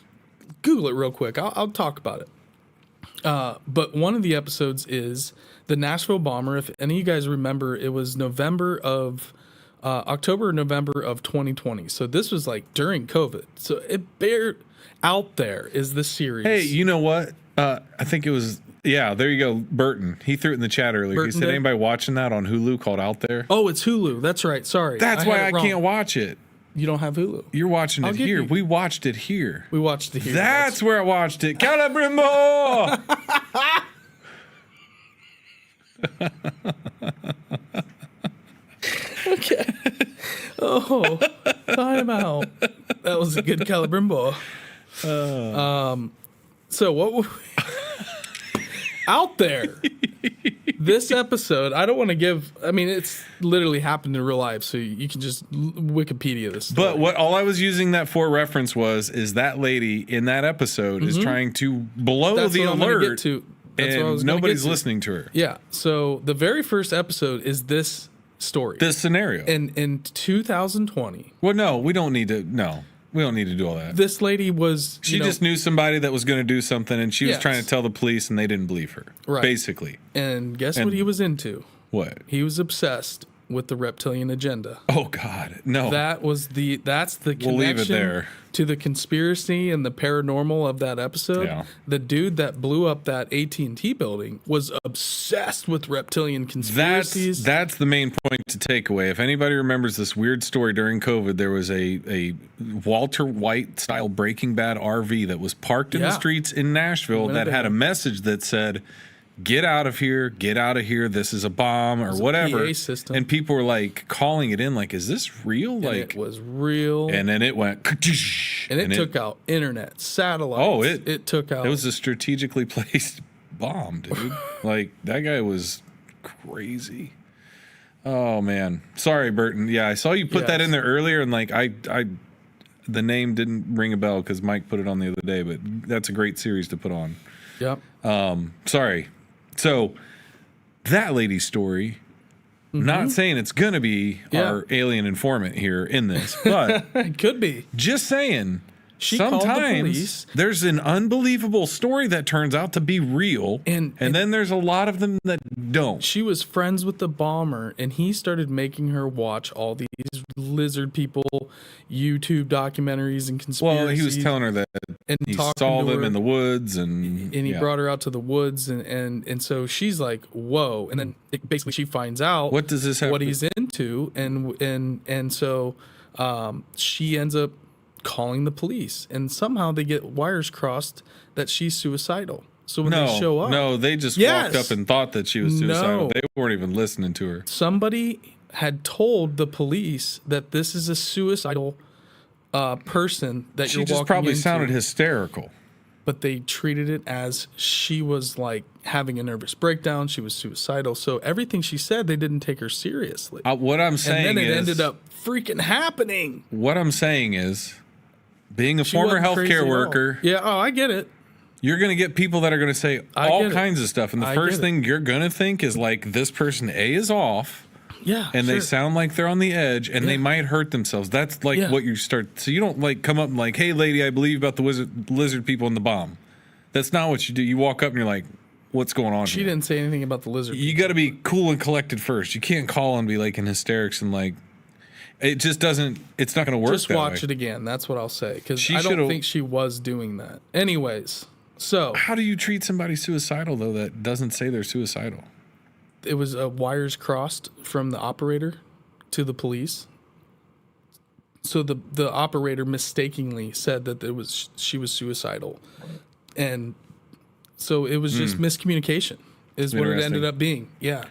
Google it real quick. I'll talk about it. But one of the episodes is the Nashville bomber. If any of you guys remember, it was October or November of 2020. So this was like during COVID. So Out There is the series. Hey, you know what? I think it was, yeah, there you go. Burton. He threw it in the chat earlier. Burton He said, did? anybody watching that on Hulu called Out There? Oh, it's Hulu. That's right. Sorry. That's why had I it wrong. can't watch it. You don't have Hulu. You're watching I'll it give here. you- We watched it here. We watched it here. That's where I watched it. Calabrimbo! Okay. Oh, time out. That was a good Calabrimbo. So what were we... Out There. This episode, I don't want to give... I mean, it's literally happened in real life, so you can just Wikipedia this story. But what all I was using that for reference is that lady in that episode is trying to blow That's the what I'm gonna alert, get to. That's what I was and gonna nobody's get to. listening to her. Yeah, so the very first episode is this story. This scenario. In 2020, Well, no, we don't need to. No, we don't need to do all that. this lady was... She just knew somebody that was going to do something, and she was Yes. trying to tell the police, and they didn't believe her. Right. Basically, And guess And- what he was into? what? He was obsessed with the reptilian agenda. Oh God, no. That's the connection We'll leave it there. to the conspiracy and the paranormal of that episode. Yeah. The dude that blew up that AT&T building was obsessed with reptilian conspiracies. That's the main point to take away. If anybody remembers this weird story during COVID, there was a Walter White style Breaking Bad RV that was parked in the Yeah. streets in Nashville that had a message that said, "Get out of here, get out of here, this is a bomb," or was a whatever. PA system. And people were like calling it in, like, is this real? And Like, it was real. and then it went, and it took out internet, satellites. Oh, it took out. It was a strategically placed bomb, dude. Like, that guy was crazy. Oh man, sorry, Burton. Yeah, I saw you put that Yes. in there earlier, and like the name didn't ring a bell because Mike put it on the other day. But that's a great series to put on. Yep. Sorry. So that lady's story. Not saying it's gonna be Yeah. our alien informant here in this, but It could be. just saying. She called the Sometimes police. there's an unbelievable story that turns out to be real, And then there's a lot of them that don't. She was friends with the bomber, and he started making her watch all these lizard people, YouTube documentaries and conspiracies. Well, he was telling her that and he talking saw to them her, in the woods, and he yeah. brought her out to the woods, and so she's like, "Whoa!" And then basically she finds out What does this have what to- he's into, and so she ends up calling the police, and somehow they get wires crossed that she's suicidal. So when they show up, No, they just Yes. walked up and thought that she was suicidal. No. They weren't even listening to her. somebody had told the police that this is a suicidal person that She you're just walking probably into, sounded hysterical. but they treated it as she was like having a nervous breakdown. She was suicidal. So everything she said, they didn't take her seriously. What I'm And saying then it is, ended up freaking happening. what I'm saying is, being a She former wasn't crazy at healthcare all. worker, Yeah. Oh, I get it. you're going to get people that are going to say I all get it. kinds of stuff. And the I first get it. thing you're going to think is like, this person A is off. Yeah. And they sure. sound like they're on the edge, and they Yeah. might hurt themselves. That's like Yeah. what you start. So you don't like come up and like, "Hey, lady, I believe about the lizard people and the bomb." That's not what you do. You walk up and you're like, "What's going on?" She here? didn't say anything about the lizard. You got to be cool and collected first. You can't call and be like in hysterics and like. It just doesn't. It's not going to work. Just that watch way. it again. That's what I'll say. Because She I don't should've- think she was doing that. Anyways, so How do you treat somebody suicidal though that doesn't say they're suicidal? it was wires crossed from the operator to the police. So the operator mistakenly said that she was suicidal, and so it was just miscommunication is what it Interesting. ended up being. Yeah.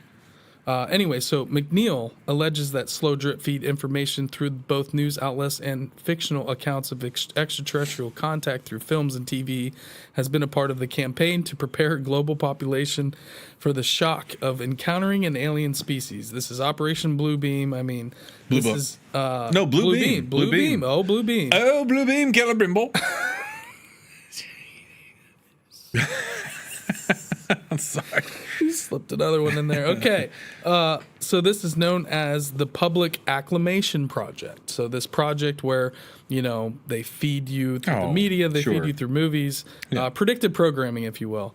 Anyway, so McNeil alleges that slow drip feed information through both news outlets and fictional accounts of extraterrestrial contact through films and TV has been a part of the campaign to prepare a global population for the shock of encountering an alien species. This is Operation Blue Beam. I mean, Blue this Book. is No, Blue Beam. Blue Beam. Oh, Blue Beam. Oh, Blue Beam, Celebrimbol. I'm sorry. You slipped another one in there. Okay. So this is known as the Public Acclamation Project. So this project where, they feed you through the media, they feed you through movies, predictive programming, if you will.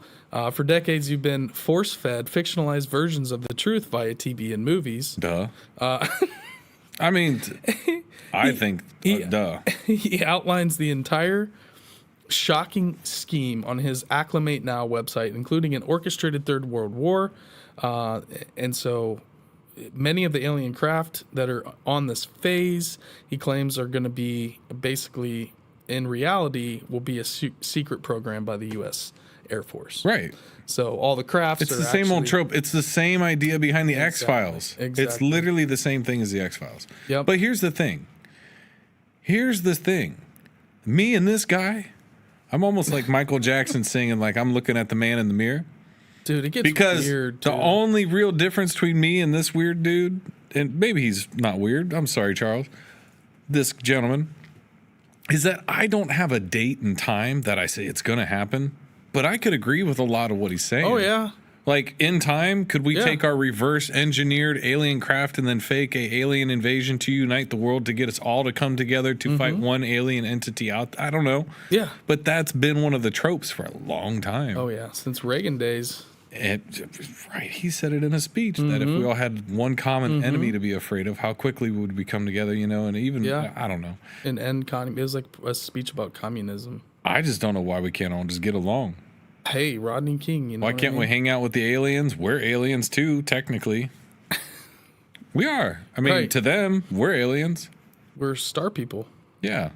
For decades, you've been force-fed fictionalized versions of the truth via TV and movies. Duh. I mean, I think, duh. He outlines the entire shocking scheme on his Acclimate Now website, including an orchestrated Third World War. And so many of the alien craft that are on this phase, he claims are going to be basically, in reality, will be a secret program by the U.S. Air Force. Right. So all the crafts It's are the same old trope. It's the same idea behind the X-Files. Exactly. It's literally the same thing as the X-Files. Yep. But here's the thing. Me and this guy, I'm almost like Michael Jackson singing like I'm looking at the man in the mirror. Dude, it gets Because weird. the only real difference between me and this weird dude, and maybe he's not weird, I'm sorry, Charles, this gentleman, is that I don't have a date and time that I say it's going to happen, but I could agree with a lot of what he's saying. Oh, yeah. Like, in time, could we take our reverse-engineered alien craft and then fake a alien invasion to unite the world to get us all to come together to fight one alien entity out? I don't know. Yeah. But that's been one of the tropes for a long time. Oh, yeah. Since Reagan days. Right. He said it in a speech that if we all had one common enemy to be afraid of, how quickly would we come together, and even, I don't know. And end communism. It was like a speech about communism. I just don't know why we can't all just get along. Hey, Rodney King, Why can't we hang out with the aliens? We're aliens too, technically. We are. I mean, to them, we're aliens. We're star people. Yeah.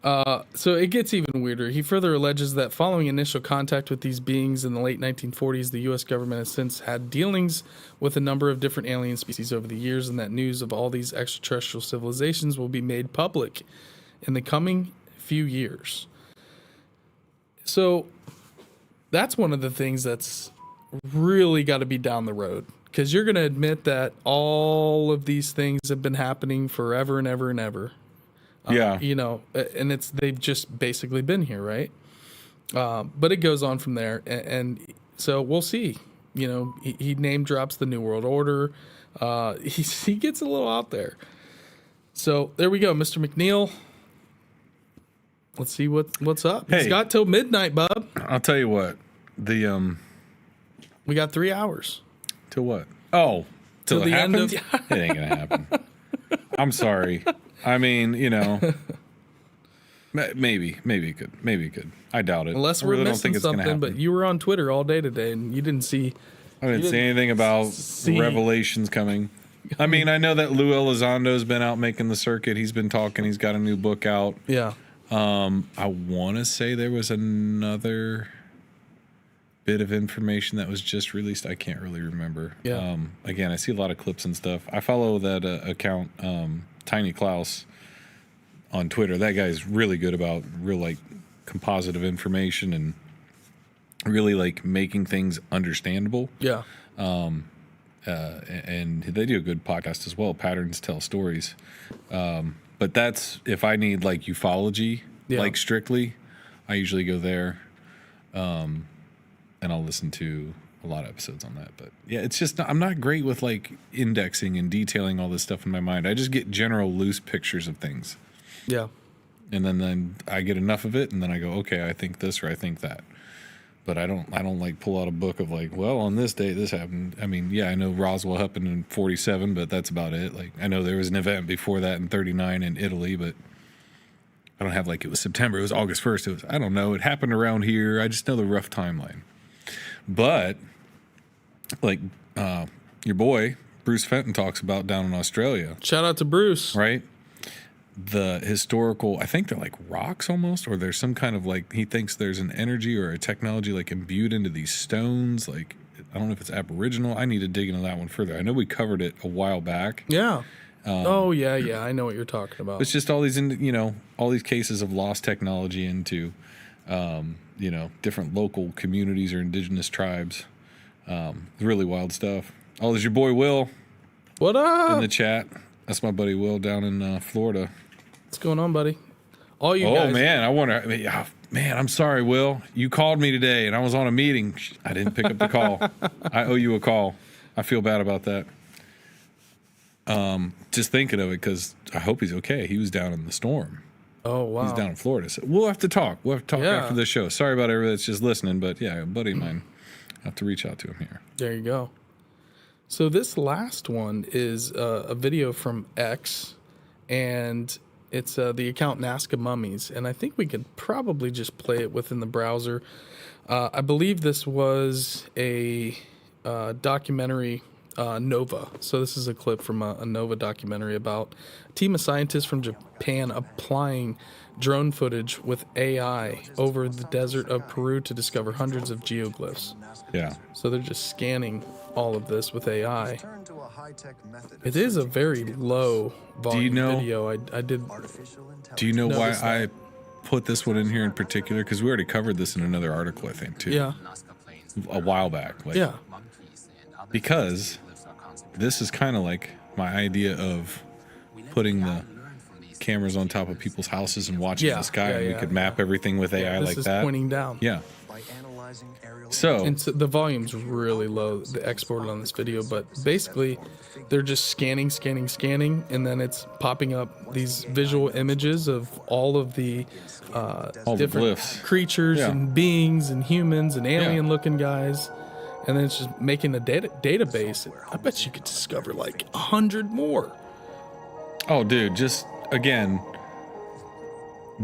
So it gets even weirder. He further alleges that following initial contact with these beings in the late 1940s, the U.S. government has since had dealings with a number of different alien species over the years, and that news of all these extraterrestrial civilizations will be made public in the coming few years. So that's one of the things that's really got to be down the road, because you're going to admit that all of these things have been happening forever and ever and ever. Yeah. And they've just basically been here, right? But it goes on from there. And so we'll see. He name drops the New World Order. He gets a little out there. So there we go, Mr. McNeil. Let's see what's up. Hey. He's got till midnight, bub. I'll tell you what. We got 3 hours. Till what? Oh, till it the end happens? of- It ain't gonna happen. I'm sorry. I mean, maybe it could. Maybe it could. I doubt it. Unless I we're really don't missing think it's gonna something, happen. but you were on Twitter all day today, and you didn't see. I didn't see anything about revelations coming. I mean, I know that Lou Elizondo's been out making the circuit. He's been talking. He's got a new book out. Yeah. I want to say there was another bit of information that was just released. I can't really remember. Yeah. Again, I see a lot of clips and stuff. I follow that account, Tiny Klaus, on Twitter. That guy's really good about real compositive information and really making things understandable. Yeah. And they do a good podcast as well. Patterns Tell Stories. But that's if I need ufology, strictly, I usually go there. And I'll listen to a lot of episodes on that. But yeah, it's just I'm not great with indexing and detailing all this stuff in my mind. I just get general loose pictures of things. Yeah. And then I get enough of it, and then I go, okay, I think this or I think that. But I don't pull out a book of well, on this date this happened. I mean, yeah, I know Roswell happened in 1947, but that's about it. I know there was an event before that in 1939 in Italy, but I don't have it was September, it was August 1st. It was, I don't know, it happened around here. I just know the rough timeline. But your boy Bruce Fenton talks about down in Australia. Shout out to Bruce. Right? The historical, I think they're rocks almost, or there's some kind of he thinks there's an energy or a technology imbued into these stones. I don't know if it's Aboriginal. I need to dig into that one further. I know we covered it a while back. Yeah. Yeah. I know what you're talking about. It's just all these, all these cases of lost technology into, different local communities or indigenous tribes. Really wild stuff. Oh, there's your boy Will. What up? In the chat. That's my buddy Will down in Florida. What's going on, buddy? All you guys. Oh, man. I wonder. Man, I'm sorry, Will. You called me today, and I was on a meeting. I didn't pick up the call. I owe you a call. I feel bad about that. Just thinking of it, because I hope he's okay. He was down in the storm. Oh, wow. He's down in Florida. So we'll have to talk. After the show. Sorry about everybody that's just listening, but yeah, a buddy of mine. I have to reach out to him here. There you go. So this last one is a video from X, and it's the account Nazca Mummies, and I think we could probably just play it within the browser. I believe this was a documentary, Nova. So this is a clip from a Nova documentary about a team of scientists from Japan applying drone footage with AI over the desert of Peru to discover hundreds of geoglyphs. Yeah. So they're just scanning all of this with AI. It is a very low volume video. I did. Do you know why that. I put this one in here in particular? Because we already covered this in another article, I think, too. Yeah. A while back. Yeah. Because this is kind of like my idea of putting the cameras on top of people's houses and watching the sky, and we could map everything with AI like that. This is pointing down. Yeah. So the volume's really low, the exported on this video, but basically they're just scanning, and then it's popping up these visual images of all of the different glyphs. creatures and beings and humans and alien-looking guys, and then it's just making a database. I bet you could discover like 100 more. Oh, dude, just again,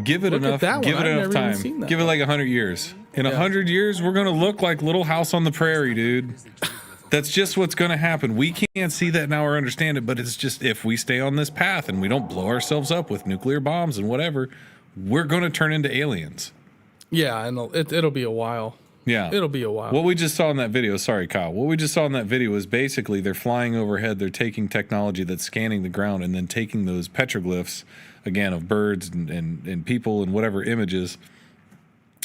give it Look at enough. that one. Give it I've enough never even seen time. that Give it one. like 100 years. In 100 years, we're gonna look like Little House on the Prairie, dude. That's just what's gonna happen. We can't see that now or understand it, but it's just if we stay on this path and we don't blow ourselves up with nuclear bombs and whatever, we're gonna turn into aliens. Yeah, and it'll be a while. Yeah. It'll be a while. What we just saw in that video, sorry, Kyle, what we just saw in that video is basically they're flying overhead, they're taking technology that's scanning the ground and then taking those petroglyphs, again, of birds and people and whatever images,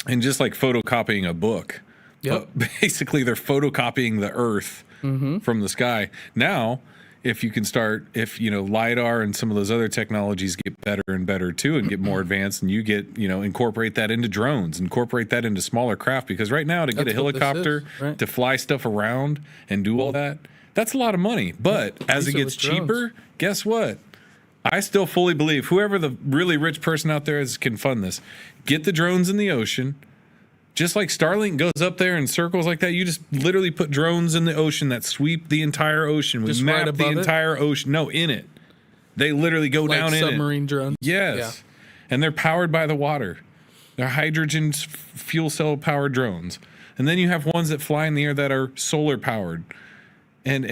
and just like photocopying a book. Yep. But basically, they're photocopying the Earth from the sky. Now, if LiDAR and some of those other technologies get better and better too and get more advanced, and you get, incorporate that into drones, incorporate that into smaller craft, because right now to get a helicopter to fly stuff around and do all that, that's a lot of money. But as it gets cheaper, guess what? I still fully believe whoever the really rich person out there is can fund this. Get the drones in the ocean. Just like Starlink goes up there in circles like that, you just literally put drones in the ocean that sweep the entire ocean. We map the entire ocean. No, in it. They literally go down in it. Submarine drones? Yes. Yeah. And they're powered by the water. They're hydrogen fuel cell powered drones. And then you have ones that fly in the air that are solar powered and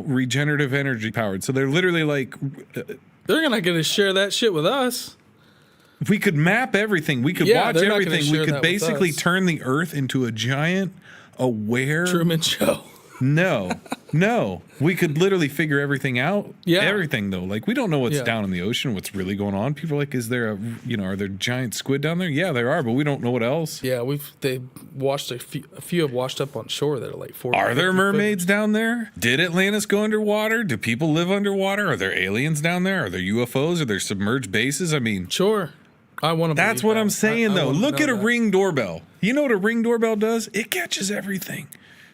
regenerative energy powered. So they're literally like... they're not going to share that shit with us. We could map everything. We could watch everything. We could basically turn the Earth into a giant, aware... Truman Show. No. We could literally figure everything out. Yeah. Everything, though. Like, we don't know what's down in the ocean, what's really going on. People are like, is there are there giant squid down there? Yeah, there are, but we don't know what else. Yeah, they washed a few have washed up on shore that are like 40. Are there mermaids down there? Did Atlantis go underwater? Do people live underwater? Are there aliens down there? Are there UFOs? Are there submerged bases? I mean... Sure. I want to. That's what I'm saying, though. Look at a Ring doorbell. You know what a Ring doorbell does? It catches everything.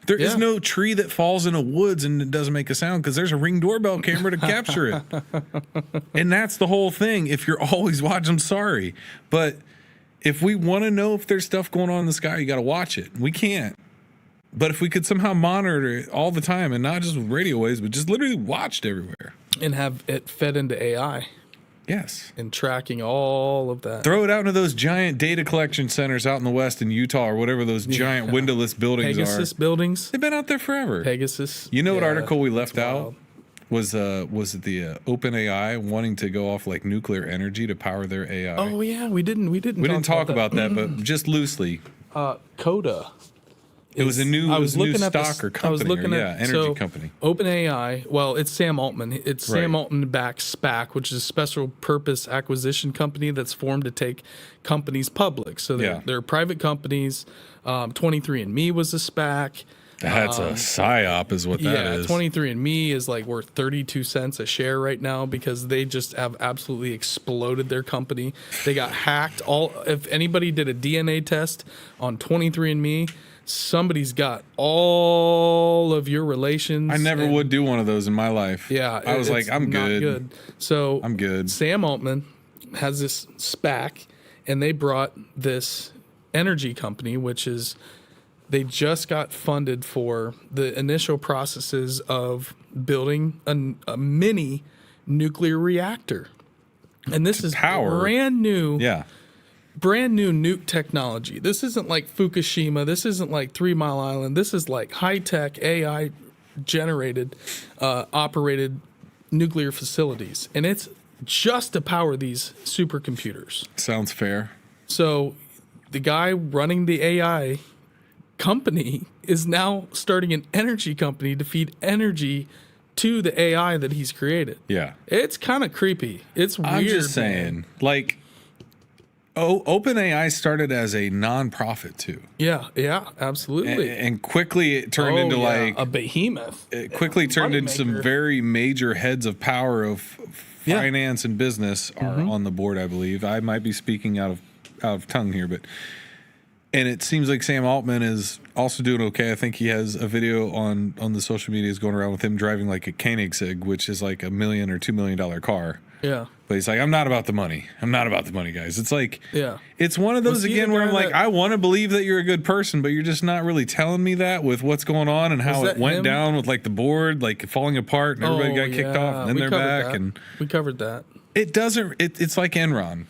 There is no tree that falls in a woods and it doesn't make a sound because there's a Ring doorbell camera to capture it. And that's the whole thing. If you're always watching, I'm sorry. But if we want to know if there's stuff going on in the sky, you got to watch it. We can't. But if we could somehow monitor it all the time and not just with radio waves, but just literally watched everywhere. And have it fed into AI. Yes. And tracking all of that. Throw it out into those giant data collection centers out in the West in Utah or whatever those giant windowless buildings Pegasus buildings. They've been out there forever. Pegasus. You know what article we left out? Was it the OpenAI wanting to go off like nuclear energy to power their AI? Oh yeah, we didn't talk about that, but just loosely. Coda It was a new, I was new looking at stock or company. I was looking at energy company. OpenAI. Well, it's Sam Altman. It's Sam Right. Altman backed SPAC, which is a special purpose acquisition company that's formed to take companies public. So they're private companies. 23andMe was a SPAC. That's a psyop, is what that is. 23andMe is like worth 32 cents a share right now because they just have absolutely exploded their company. They got hacked. If anybody did a DNA test on 23andMe, somebody's got all of your relations. I never would do one of those in my life. Yeah, I was like, I'm not good. So I'm good. Sam Altman has this SPAC, and they brought this energy company, which is. They just got funded for the initial processes of building a mini nuclear reactor. And this is brand new nuke technology. This isn't like Fukushima. This isn't like 3 Mile Island. This is like high-tech AI generated, operated nuclear facilities. And it's just to power these supercomputers. Sounds fair. So the guy running the AI company is now starting an energy company to feed energy to the AI that he's created. Yeah. It's kind of creepy. It's weird. I'm just saying, like, OpenAI started as a non-profit too. Yeah, absolutely. And quickly it turned into like a behemoth. It quickly turned into some very major heads of power of finance and business are on the board, I believe. I might be speaking out of tongue here, but and it seems like Sam Altman is also doing okay. I think he has a video on the social media is going around with him driving like a Koenigsegg, which is like $1 million or $2 million car. Yeah. But he's like, I'm not about the money. I'm not about the money, guys. It's like, it's one of those Was he again the where guy I'm like, that- I want to believe that you're a good person, but you're just not really telling me that with what's going on and how Was it that went him? down with like the board, like falling apart and everybody got kicked off and then We they're covered back. that. And we covered that. it doesn't, it's like Enron.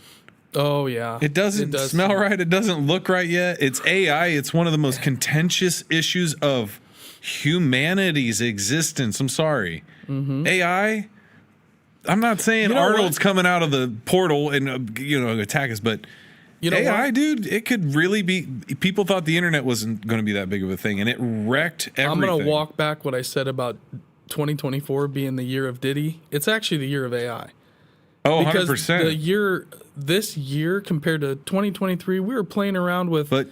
Oh, yeah. It doesn't smell right. It doesn't look right yet. It's AI. It's one of the most contentious issues of humanity's existence. I'm sorry. AI, I'm not saying Arnold's coming out of the portal and, attack us, but AI, dude, it could really be. People thought the internet wasn't going to be that big of a thing, and it wrecked everything. I'm going to walk back what I said about 2024 being the year of Diddy. It's actually the year of AI. Oh, because 100%. This year compared to 2023, we were playing around with, the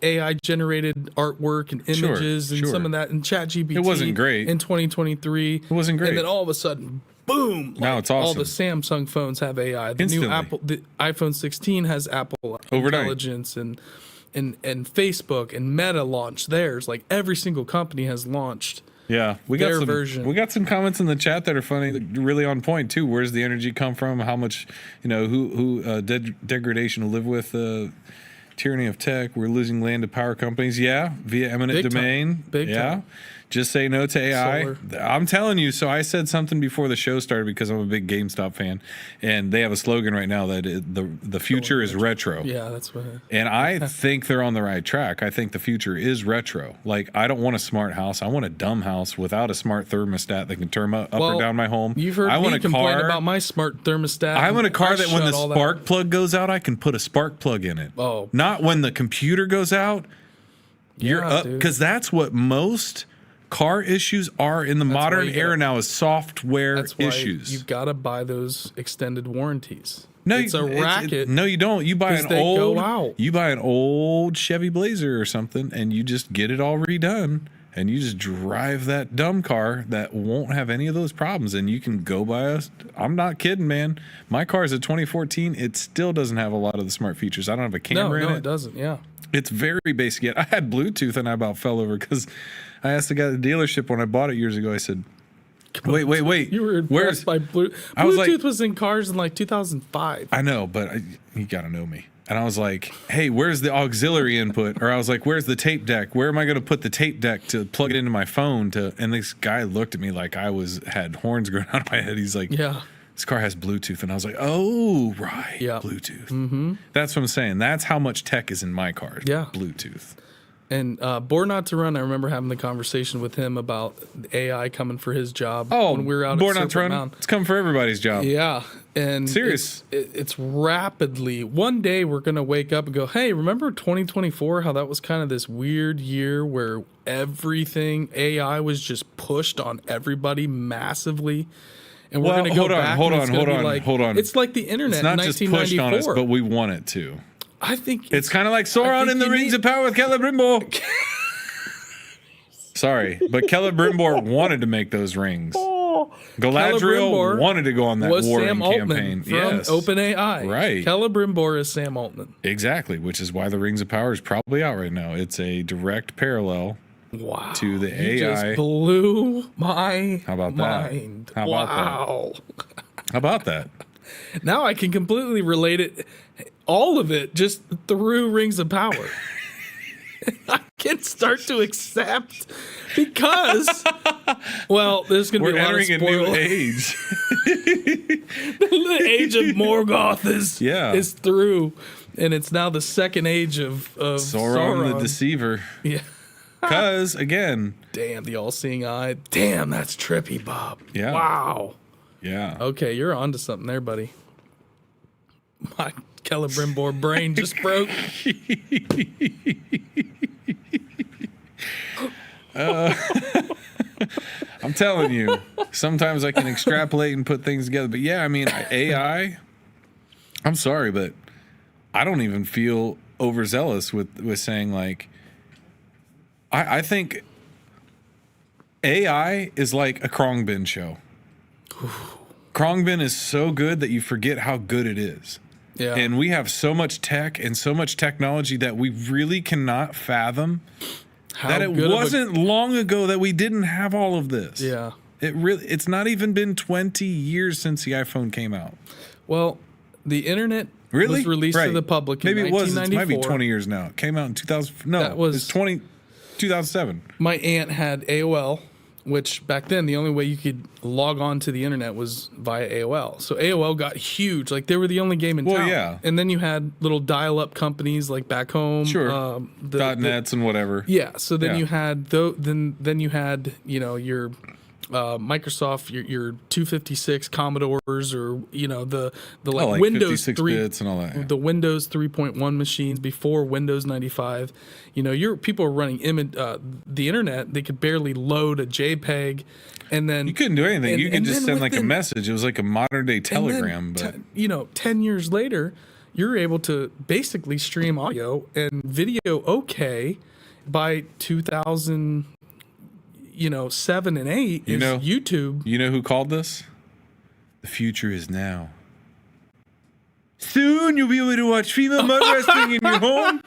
AI generated artwork and images and some of that in ChatGPT. It wasn't great in 2023. It wasn't great. And then all of a sudden, boom! Now it's awesome. All the Samsung phones have AI. The Instantly. new the iPhone 16 has Apple Overnight. Intelligence and Facebook and Meta launched theirs. Like every single company has launched. Yeah, we their got some version. We got some comments in the chat that are funny, really on point too. Where's the energy come from? How much, who degradation to live with, tyranny of tech. We're losing land to power companies. Yeah, via eminent Big time. domain. Big time. Just say no to AI. Solar. I'm telling you. So I said something before the show started because I'm a big GameStop fan, and they have a slogan right now that the future is retro. Yeah, that's what. And I think they're on the right track. I think the future is retro. Like, I don't want a smart house. I want a dumb house without a smart thermostat that can turn up or down my home. You've heard me complain about my smart thermostat. I want a car that when the shut all spark plug goes out, I can put a spark plug in it. Oh. Not when the computer goes out. You're up. dude. Because that's what most car issues are in the modern era now is software That's why issues. you've got to buy those extended warranties. No, it's a racket. No, you don't. You buy 'cause an they old. go out. You buy an old Chevy Blazer or something, and you just get it all redone, and you just drive that dumb car that won't have any of those problems, and you can go buy a. I'm not kidding, man. My car is a 2014. It still doesn't have a lot of the smart features. I don't have a camera in it. No, it doesn't. Yeah. It's very basic. Yet I had Bluetooth, and I about fell over because I asked the guy at the dealership when I bought it years ago. I said, Wait. You were impressed by Bluetooth. I was like- Bluetooth was in cars in like 2005. I know, but you got to know me. And I was like, hey, where's the auxiliary input? Or I was like, where's the tape deck? Where am I going to put the tape deck to plug it into my phone? And this guy looked at me like I had horns growing out of my head. He's like, Yeah. this car has Bluetooth. And I was like, oh, right. Yeah. Bluetooth. Mm-hmm. That's what I'm saying. That's how much tech is in my car. Yeah. Bluetooth. And Born Not to Run, I remember having the conversation with him about AI coming for his job. Oh, when we were out Born at Not to Serpent Run. Mound. It's coming for everybody's job. Yeah. And Serious. it's rapidly. One day we're going to wake up and go, hey, remember 2024, how that was kind of this weird year where everything, AI was just pushed on everybody massively? And we're going to go back and it's gonna be like, hold on. It's like the internet It's not in just 1994. pushed on us, but we want it to. I think It's kind of like Sauron in the Rings of Power with Celebrimbor. Sorry, but Celebrimbor wanted to make those rings. Galadriel Celebrimbor wanted to go on that was warring Sam Altman campaign. from Yes. OpenAI. Right. Celebrimbor is Sam Altman. Exactly, which is why the Rings of Power is probably out right now. It's a direct parallel Wow. to the You AI. just blew my How about that? mind. How about wow. How about that? Now I can completely relate it, all of it, just through Rings of Power. I can start to accept because, well, there's going to We're be a lot of entering a new spoilers. age. The age of Morgoth Yeah. is through, and it's now the second age of Sauron the Deceiver. Yeah. Because, again, Damn, the all-seeing eye. Damn, that's trippy, Bob. Yeah. Wow. yeah. Okay, you're onto something there, buddy. My Celebrimbor brain just broke. I'm telling you, sometimes I can extrapolate and put things together. But yeah, I mean, AI, I'm sorry, but I don't even feel overzealous with saying, like, I think AI is like a Krongbin show. Krongbin is so good that you forget how good it is. Yeah. And we have so much tech and so much technology that we really cannot fathom How that it good of a- wasn't long ago that we didn't have all of this. Yeah. It's not even been 20 years since the iPhone came out. Well, the internet Really? was released to Right. the public Maybe in it was. It might be 1994. 20 years now. It came out in 2000. No, That was- it's 2007. My aunt had AOL, which back then the only way you could log on to the internet was via AOL. So AOL got huge. Like they were the only game in Well, town. yeah. And then you had little dial-up companies like back home. Sure. .nets and whatever. Yeah. So then Yeah. you had then you had your Microsoft, your 256 Commodores, or the like, like Windows 56 3 bits and all that, yeah. the Windows 3.1 machines before Windows 95. Your people were running the internet. They could barely load a JPEG, and then You couldn't do anything. You could and just then send like a within- message. It was like a modern day and then telegram. But 10 years later, you're able to basically stream audio and video okay by 2000. 7 and 8 is YouTube. you know who called this? The future is now. Soon you'll be able to watch female mud wrestling in your home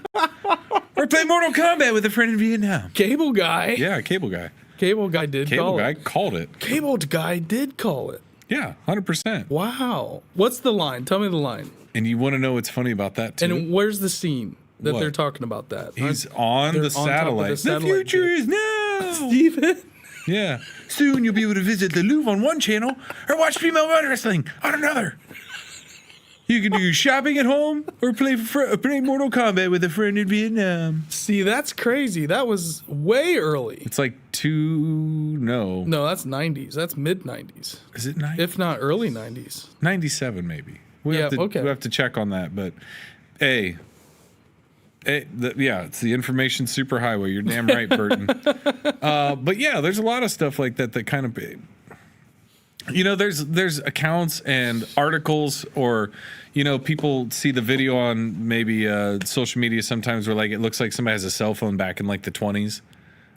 or play Mortal Kombat with a friend in Vietnam. Cable guy. Yeah, Cable Guy. Cable guy did Cable call Guy it. called it. Cable guy did call it. Yeah, 100%. Wow. What's the line? Tell me the line. And you want to know what's funny about that too? And where's the scene that What? they're talking about that? He's They're on the on top of satellite. the satellite future dish. is now. Steven? Yeah. Soon you'll be able to visit the Louvre on one channel or watch female mud wrestling on another. You can do your shopping at home or play Mortal Kombat with a friend in Vietnam. See, that's crazy. That was way early. It's like no. No, that's 90s. That's mid 90s. Is it 90? If not early 90s. 97 maybe. Yeah, have to, okay. we have to check on that, but yeah, it's the information superhighway. You're damn right, Burton. But yeah, there's a lot of stuff like that kind of, there's accounts and articles, or people see the video on maybe social media sometimes where like it looks like somebody has a cell phone back in like the 20s.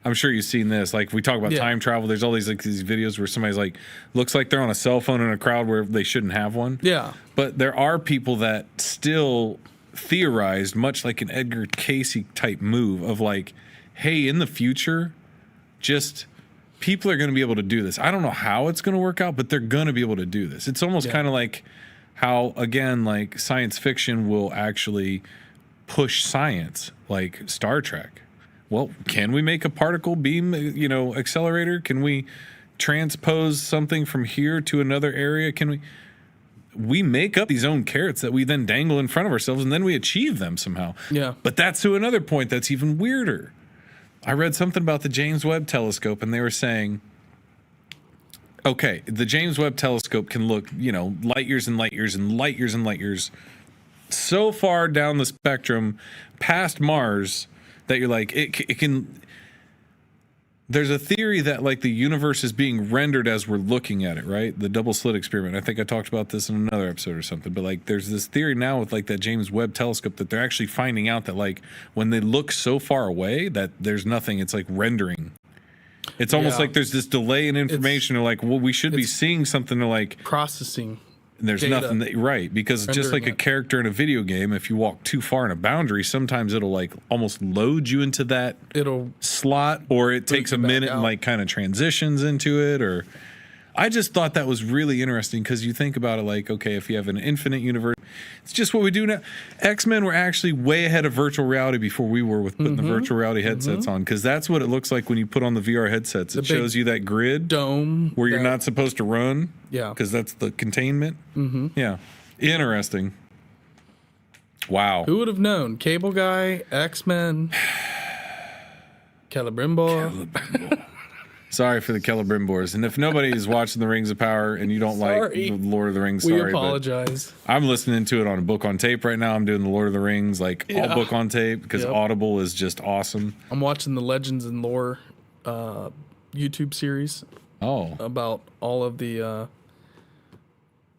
I'm sure you've seen this. Like we talk about time travel. There's all these these videos where somebody's like looks like they're on a cell phone in a crowd where they shouldn't have one. Yeah. But there are people that still theorized, much like an Edgar Cayce type move of like, hey, in the future, just people are going to be able to do this. I don't know how it's going to work out, but they're going to be able to do this. It's almost kind of like how, again, like science fiction will actually push science, like Star Trek. Well, can we make a particle beam, accelerator? Can we transpose something from here to another area? Can we make up these own carrots that we then dangle in front of ourselves, and then we achieve them somehow. Yeah. But that's to another point that's even weirder. I read something about the James Webb Telescope, and they were saying okay, the James Webb Telescope can look, light years and light years and light years and light years so far down the spectrum past Mars that you're like, it can. There's a theory that like the universe is being rendered as we're looking at it, right? The double slit experiment. I think I talked about this in another episode or something, but like there's this theory now with like that James Webb Telescope that they're actually finding out that like when they look so far away that there's nothing, it's like rendering. It's almost like there's this delay in information, or like, well, we should be seeing something, to like processing. And there's data. nothing right, because just like a character in a video game, if you walk too far in a boundary, sometimes it'll like almost load you into that slot, or it takes a minute and like kind of transitions into it. Or I just thought that was really interesting, because you think about it like, okay, if you have an infinite universe, it's just what we do now. X-Men were actually way ahead of virtual reality before we were with putting the virtual reality headsets on, because that's what it looks like when you put on the VR headsets. It shows you that grid dome where you're not supposed to run. Yeah. Because that's the containment. Yeah. Interesting. Wow. Who would have known? Cable Guy, X-Men, Celebrimbor. Sorry for the Celebrimbors. And if nobody is watching The Rings of Power and you don't like the Lord of the Rings, we apologize. I'm listening to it on a book on tape right now. I'm doing the Lord of the Rings, all book on tape, because Audible is just awesome. I'm watching the Legends and Lore YouTube series. About all of the...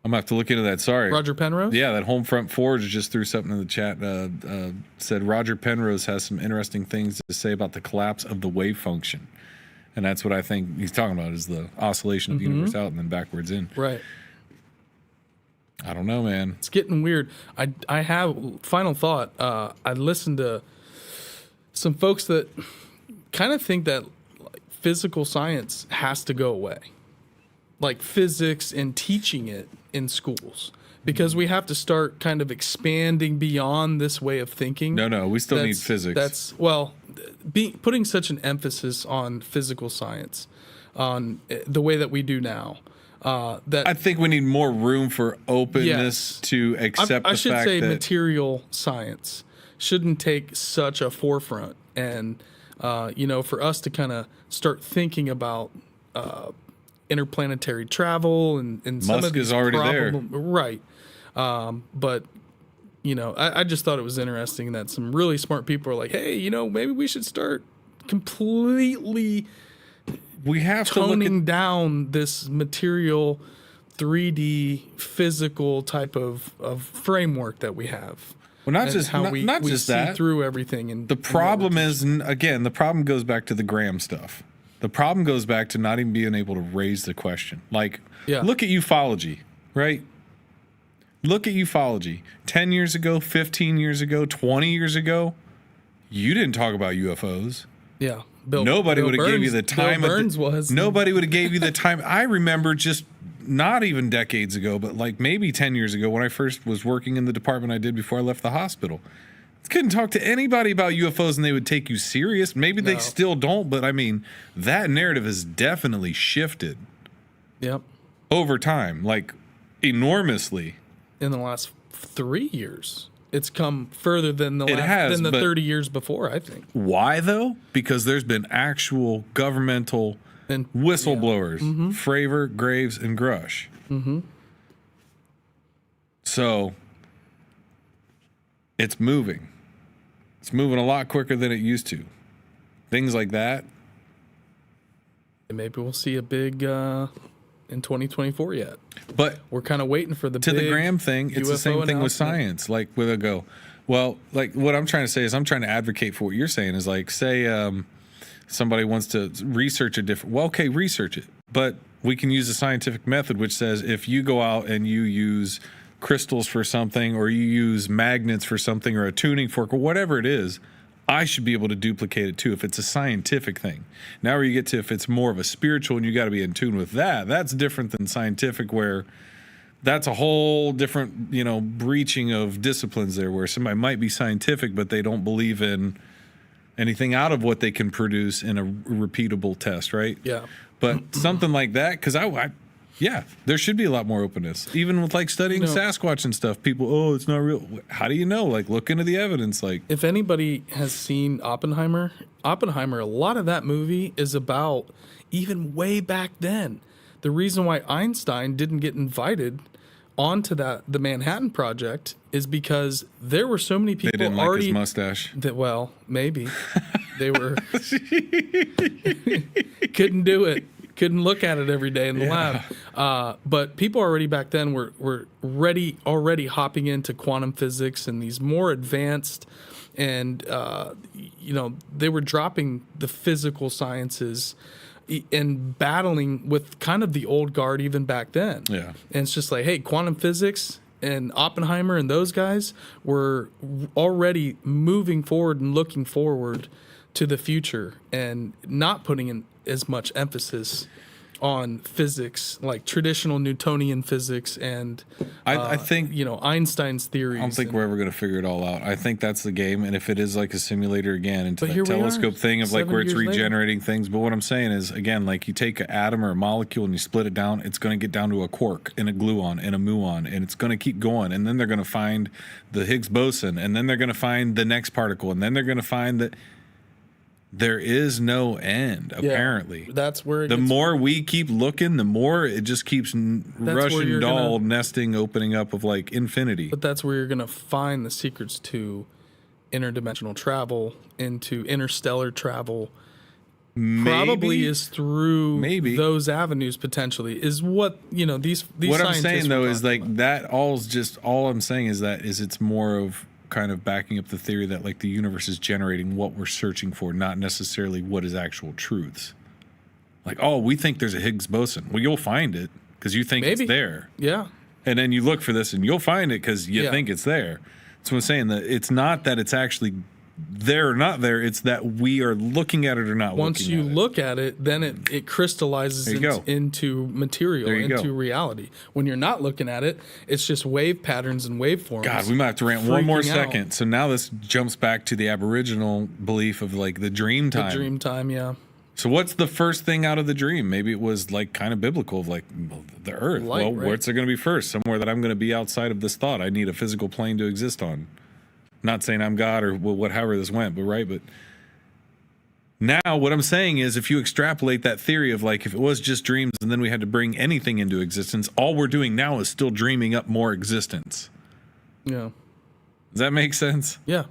I'm going to have to look into that. Sorry. Roger Penrose? Yeah, that Homefront Forge just threw something in the chat. Said Roger Penrose has some interesting things to say about the collapse of the wave function. And that's what I think he's talking about, is the oscillation of the universe out and then backwards in. Right. I don't know, man. It's getting weird. I have, final thought, I listened to some folks that kind of think that physical science has to go away. Like physics and teaching it in schools. Because we have to start kind of expanding beyond this way of thinking. No, we still need physics. Putting such an emphasis on physical science, on the way that we do now. I think we need more room for openness to accept the fact that... I should say material science shouldn't take such a forefront. And, for us to kind of start thinking about interplanetary travel and some Musk of these is already there. Right. But... I just thought it was interesting that some really smart people are like, hey, maybe we should start completely toning down this material 3D physical type of framework that we have. Well, not just see that. Through everything. And the problem is, again, the problem goes back to the Graham stuff. The problem goes back to not even being able to raise the question. Like, look at ufology, right? Look at ufology. 10 years ago, 15 years ago, 20 years ago, you didn't talk about UFOs. Yeah. Nobody would have gave you the time. Nobody would have gave you the time. I remember just not even decades ago, but like maybe 10 years ago when I first was working in the department I did before I left the hospital. I couldn't talk to anybody about UFOs and they would take you serious. Maybe they still don't, but I mean, that narrative has definitely shifted. Yep. Over time, like enormously. In the last 3 years, it's come further than the 30 years before, I think. Why though? Because there's been actual governmental whistleblowers, Fravor, Graves, and Grush. So it's moving. It's moving a lot quicker than it used to. Things like that. And maybe we'll see a big in 2024 yet. But we're kind of waiting for the Graham thing. It's UFO the same thing with science. Like where they go, well, like what I'm trying to say is I'm trying to advocate for what you're saying is like, say somebody wants to research a different, well, okay, research it. But we can use a scientific method which says if you go out and you use crystals for something or you use magnets for something or a tuning fork or whatever it is, I should be able to duplicate it too if it's a scientific thing. Now where you get to if it's more of a spiritual and you got to be in tune with that, that's different than scientific where that's a whole different, breaching of disciplines there where somebody might be scientific but they don't believe in anything out of what they can produce in a repeatable test, right? Yeah. But something like that, because yeah, there should be a lot more openness. Even with like studying Sasquatch and stuff, people, it's not real. How do you know? Like, look into the evidence. Like, if anybody has seen Oppenheimer, a lot of that movie is about even way back then. The reason why Einstein didn't get invited onto the Manhattan Project is because there were so many people They didn't already like his mustache. that, well, maybe they were couldn't do it, couldn't look at it every day in the lab. But people already back then were already hopping into quantum physics and these more advanced, and they were dropping the physical sciences and battling with kind of the old guard even back then. Yeah. And it's just like, hey, quantum physics and Oppenheimer and those guys were already moving forward and looking forward to the future and not putting in as much emphasis on physics, like traditional Newtonian physics and I think Einstein's theories. I don't think we're ever going to figure it all out. I think that's the game, and if it is like a simulator again into But that here we are, telescope thing of like 7 where it's years later. regenerating things. But what I'm saying is, again, like you take an atom or a molecule and you split it down, it's going to get down to a quark and a gluon and a muon, and it's going to keep going. And then they're going to find the Higgs boson, and then they're going to find the next particle, and then they're going to find that there is no end, apparently. That's where the more we keep looking, the more it just keeps Russian doll nesting, opening up of like infinity. But that's where you're going to find the secrets to interdimensional travel, into interstellar travel. Probably is through those avenues potentially is what these what I'm scientists saying though were is talking like about. that all I'm saying is it's more of kind of backing up the theory that like the universe is generating what we're searching for, not necessarily what is actual truths. Like, oh, we think there's a Higgs boson. Well, you'll find it because you think it's there. Yeah. And then you look for this and you'll find it because you think it's there. So I'm saying that it's not that it's actually there or not there. It's that we are looking at it or not Once looking you at it. look at it, then it crystallizes into material, into reality. When you're not looking at it, it's just wave patterns and waveforms. God, we might have to rant one more freaking out. second. So now this jumps back to the Aboriginal belief of like the dream time. The dream time, yeah. So what's the first thing out of the dream? Maybe it was like kind of biblical, of like the earth. Light, well, right? what's it going to be first? Somewhere that I'm going to be outside of this thought. I need a physical plane to exist on. Not saying I'm God or whatever this went, but right. But now what I'm saying is if you extrapolate that theory of like if it was just dreams and then we had to bring anything into existence, all we're doing now is still dreaming up more existence. Yeah. Does that make sense? Yeah.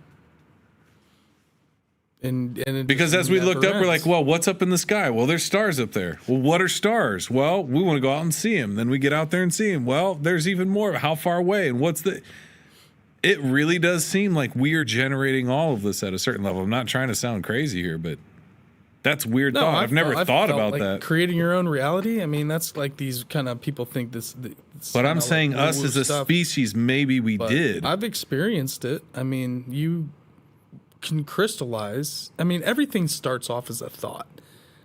And it Because just as we looked up, never we're ends. like, well, what's up in the sky? Well, there's stars up there. Well, what are stars? Well, we want to go out and see them. Then we get out there and see them. Well, there's even more. How far away? And what's the... It really does seem like we are generating all of this at a certain level. I'm not trying to sound crazy here, but that's weird thought. I've never thought about like that. Creating your own reality. I mean, that's like these kind of people think this. But I'm saying like us as a species, maybe we did. I've experienced it. I mean, you can crystallize. I mean, everything starts off as a thought.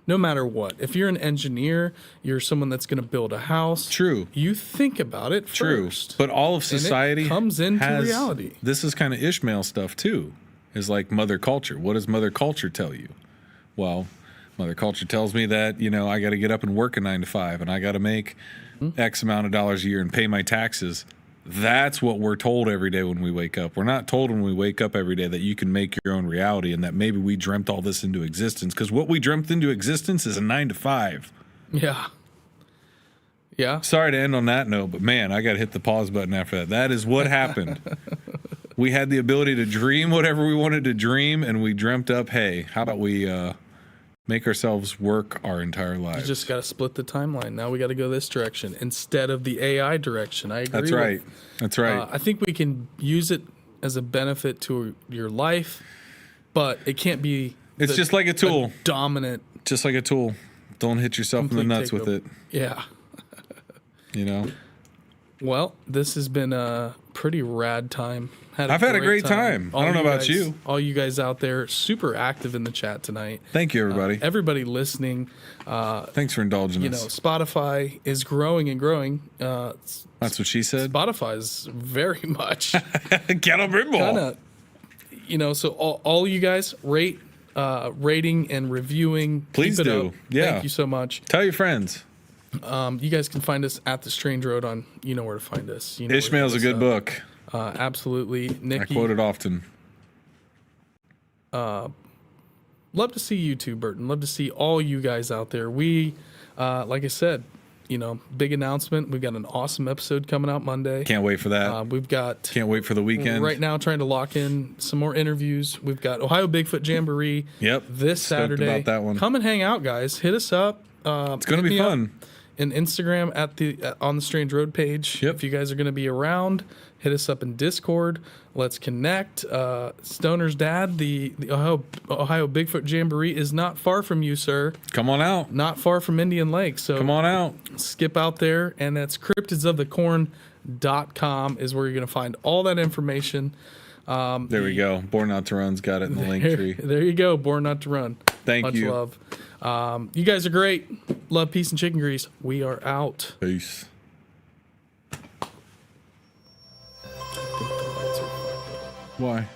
No matter what. If you're an engineer, you're someone that's going to build a house. True. You think about it first. But all of society comes into has, reality. This is kind of Ishmael stuff too. Is like mother culture. What does mother culture tell you? Well, mother culture tells me that, I got to get up and work a 9 to 5 and I got to make X amount of dollars a year and pay my taxes. That's what we're told every day when we wake up. We're not told when we wake up every day that you can make your own reality and that maybe we dreamt all this into existence. Because what we dreamt into existence is a 9 to 5. Yeah. Yeah. Sorry to end on that note, but man, I got to hit the pause button after that. That is what happened. We had the ability to dream whatever we wanted to dream, and we dreamt up, hey, how about we make ourselves work our entire lives? You just got to split the timeline. Now we got to go this direction instead of the AI direction. I agree. That's right. That's right. I think we can use it as a benefit to your life, but it can't be. It's just like a tool. Dominant. Just like a tool. Don't hit yourself in the nuts with it. Yeah. Well, this has been a pretty rad time. I've had a great time. I don't know about you. All you guys out there, super active in the chat tonight. Thank you, everybody. Everybody listening. Thanks for indulging us. Spotify is growing and growing. That's what she said. Spotify is very much Get a bit more. So all you guys rating and reviewing. Please keep it do. up. Yeah. Thank you so much. Tell your friends. You guys can find us at the Strange Road on. You know where to find us. You know Ishmael's a good book. Absolutely, Nikki. I quote it often. Love to see you too, Burton. Love to see all you guys out there. We, like I said, big announcement. We've got an awesome episode coming out Monday. Can't wait for that. We've got Can't wait for the weekend. right now trying to lock in some more interviews. We've got Ohio Bigfoot Jamboree. Yep. This Stoked Saturday. about that one. Come and hang out, guys. Hit us up. It's going to be fun. In Instagram at the on the Strange Road page. Yep. If you guys are going to be around, hit us up in Discord. Let's connect. Stoner's dad, the Ohio Bigfoot Jamboree is not far from you, sir. Come on out. Not far from Indian Lake. So Come on out. skip out there, and that's cryptidsofthecorn.com is where you're going to find all that information. There we go. Born Not to Run's got it in the link tree. There you go. Born Not to Run. Thank Much you. love. You guys are great. Love, peace, and chicken grease. We are out. Peace. Why?